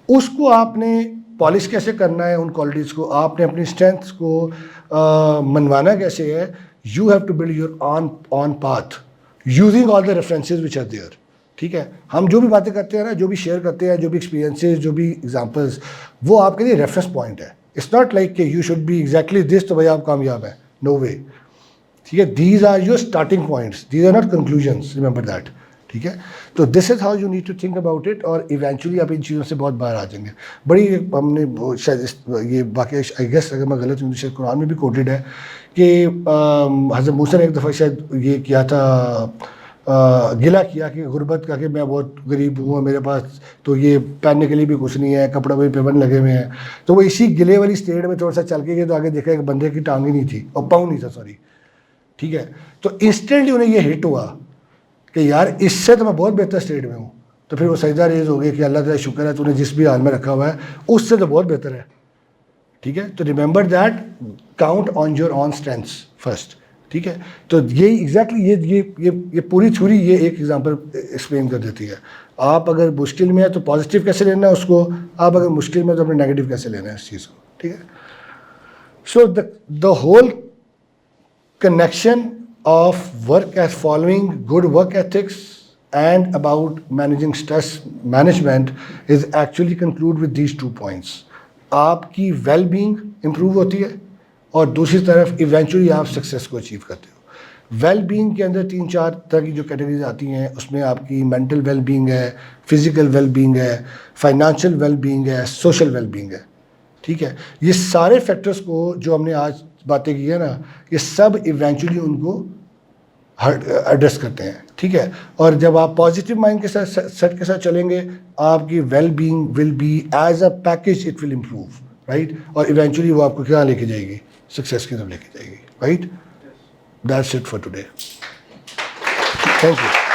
उसको आपने पॉलिश कैसे करना है, उन क्वालिटीज़ को आपने अपनी स्ट्रेंथ्स को मनवाना कैसे है, you have to build your own path using all the references which are there, ठीक है। हम जो भी बातें करते हैं ना, जो भी शेयर करते हैं, जो भी एक्सपीरियंसेस, जो भी एग्जांपल्स, वो आपके लिए रेफरेंस पॉइंट है। इट्स नॉट लाइक कि you should be exactly this तो भाई आप कामयाब हैं, नो वे, ठीक है। These are your starting points, these are not conclusions, remember that, ठीक है। तो this is how you need to think about it, और इवेंचुअली आप इन चीज़ों से बहुत बाहर आ जाएंगे। बड़ी हमने शायद ये वाकई आई गेस अगर मैं गलत हूँ तो शायद कुरान में भी कोटेड है कि हज़रत मूसा ने एक दफ़ा शायद ये किया था, गिला किया कि गुर्बत का, कि मैं बहुत गरीब हूँ, मेरे पास तो ये पहनने के लिए भी कुछ नहीं है, कपड़े भी पेवन लगे हुए हैं। तो वो इसी गिले वाली स्टेट में थोड़ा सा चल के गए तो आगे देखा एक बंदे की टांग ही नहीं थी और पाँव नहीं था, सॉरी, ठीक है। तो इंस्टेंटली उन्हें ये हिट हुआ कि यार इससे तो मैं बहुत बेहतर स्टेट में हूँ। तो फिर वो सजदा रेज हो गया कि अल्लाह तेरा शुक्र है तूने जिस भी हाल में रखा हुआ है उससे तो बहुत बेहतर है, ठीक है। तो remember that, count on your on strengths first, ठीक है। तो ये एग्जैक्टली ये पूरी थ्योरी ये एक एग्जांपल एक्सप्लेन कर देती है। आप अगर मुश्किल में है तो पॉजिटिव कैसे लेना है उसको, आप अगर मुश्किल में तो अपने नेगेटिव कैसे लेना है इस चीज़ को, ठीक है। So the whole connection of work as following good work ethics and about managing stress management is actually conclude with these 2 points. आपकी वेल बींग इम्प्रूव होती है और दूसरी तरफ इवेंचुअली आप सक्सेस को अचीव करते हो। वेल बींग के अंदर 3-4 तरह की जो कैटेगरीज आती हैं, उसमें आपकी मेंटल वेल बींग है, फिजिकल वेल बींग है, फाइनेंशियल वेल बींग है, सोशल वेल बींग है, ठीक है। ये सारे फैक्टर्स को जो हमने आज बातें की है ना, ये सब इवेंचुअली उनको एड्रेस करते हैं, ठीक है। और जब आप पॉजिटिव माइंड के साथ सेट के साथ चलेंगे, आपकी well being will be as a package, it will improve, right. और इवेंचुअली वो आपको क्या लेके जाएगी, सक्सेस की तरफ लेके जाएगी, right. That's it for today, thank you.